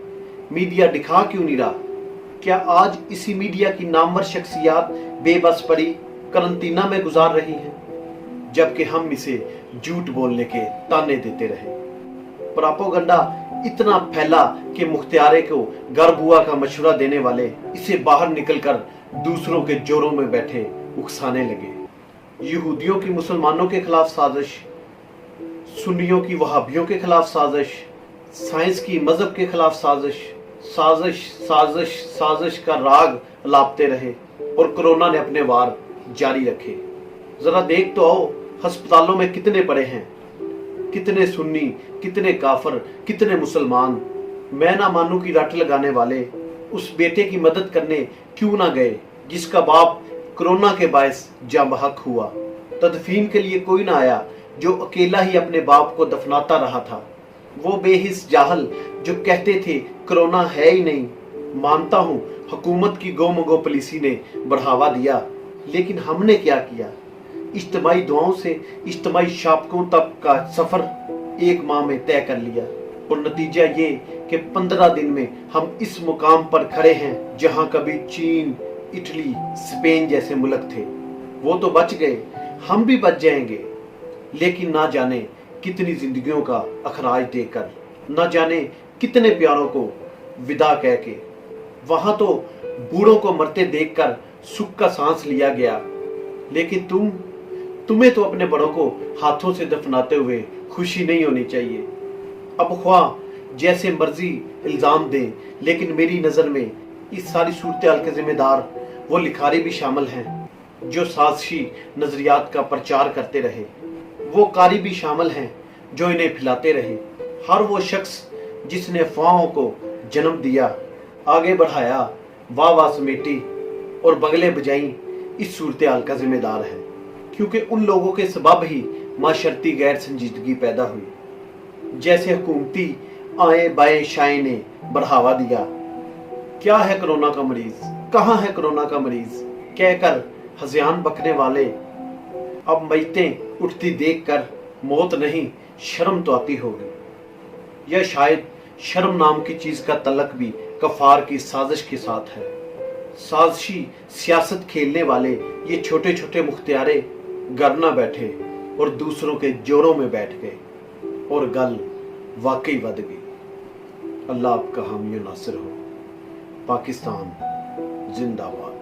मीडिया दिखा क्यों नहीं रहा? क्या आज इसी मीडिया की नामवर शख्सियात बेबस पड़ी करंटीना में गुजार रही हैं, जबकि हम इसे झूठ बोलने के ताने देते रहे। प्रोपेगेंडा इतना फैला कि मुख्तियारे को गरबुआ का मशवरा देने वाले इसे बाहर निकलकर दूसरों के जोरों में बैठे उकसाने लगे। यहूदियों की मुसलमानों के खिलाफ साजिश, सुन्नियों की वहाबियों के खिलाफ साजिश, साइंस की मजहब के खिलाफ साजिश, साजिश साजिश साजिश का राग लापते रहे, और कोरोना ने अपने वार जारी रखे। जरा देख तो आओ, अस्पतालों में कितने पड़े हैं, कितने सुन्नी, कितने काफर, कितने मुसलमान। मैं ना मानू की रट लगाने वाले उस बेटे की मदद करने क्यों ना गए जिसका बाप कोरोना के बायस जाँ बहक हुआ। तदफीन के लिए कोई ना आया जो अकेला ही अपने बाप को दफनाता रहा था। वो बेहिस जाहल जो कहते थे कोरोना है ही नहीं। मानता हूँ हुकूमत की गोमगो पॉलिसी ने बढ़ावा दिया, लेकिन हमने क्या किया? इज्तिमाई दुआओं से इज्तिमाई शाबकों तक का सफर 1 माह में तय कर लिया, और नतीजा ये कि 15 दिन में हम इस मुकाम पर खड़े हैं जहां कभी चीन, इटली, स्पेन जैसे मुल्क थे। वो तो बच गए, हम भी बच जाएंगे, लेकिन ना जाने कितनी जिंदगियों का अखराज देकर, ना जाने कितने प्यारों को विदा कह के। वहां तो बूढ़ों को मरते देखकर सुख का सांस लिया गया, लेकिन तुम्हें तो अपने बड़ों को हाथों से दफनाते हुए खुशी नहीं होनी चाहिए। अब ख्वाह जैसे मर्जी इल्जाम दें, लेकिन मेरी नजर में इस सारी सूरत-ए-हाल के जिम्मेदार वो लिखारी भी शामिल हैं जो साजिशी नजरियात का प्रचार करते रहे। वो कारी भी शामिल हैं जो इन्हें फैलाते रहे। हर वो शख्स जिसने अफवाहों को जन्म दिया, आगे बढ़ाया, वाह वाह समेटी और बगले बजाई, इस सूरत-ए-हाल का जिम्मेदार है, क्योंकि उन लोगों के सबब ही माशरती गैर संजीदगी पैदा हुई। जैसे हुकूमती आए बाएं शाए ने बढ़ावा दिया। क्या है कोरोना का मरीज, कहाँ है कोरोना का मरीज कहकर हज़ियान बकने वाले अब मैयतें उठती देखकर मौत नहीं शर्म तो आती होगी। या शायद शर्म नाम की चीज का तल्लक भी कफार की साजिश के साथ है। साजिशी सियासत खेलने वाले ये छोटे छोटे मुख्तियारे घर न बैठे और दूसरों के जोरों में बैठ गए, और गल वाकई बद गई। अल्लाह आपका हामी नासिर हो। पाकिस्तान जिंदाबाद।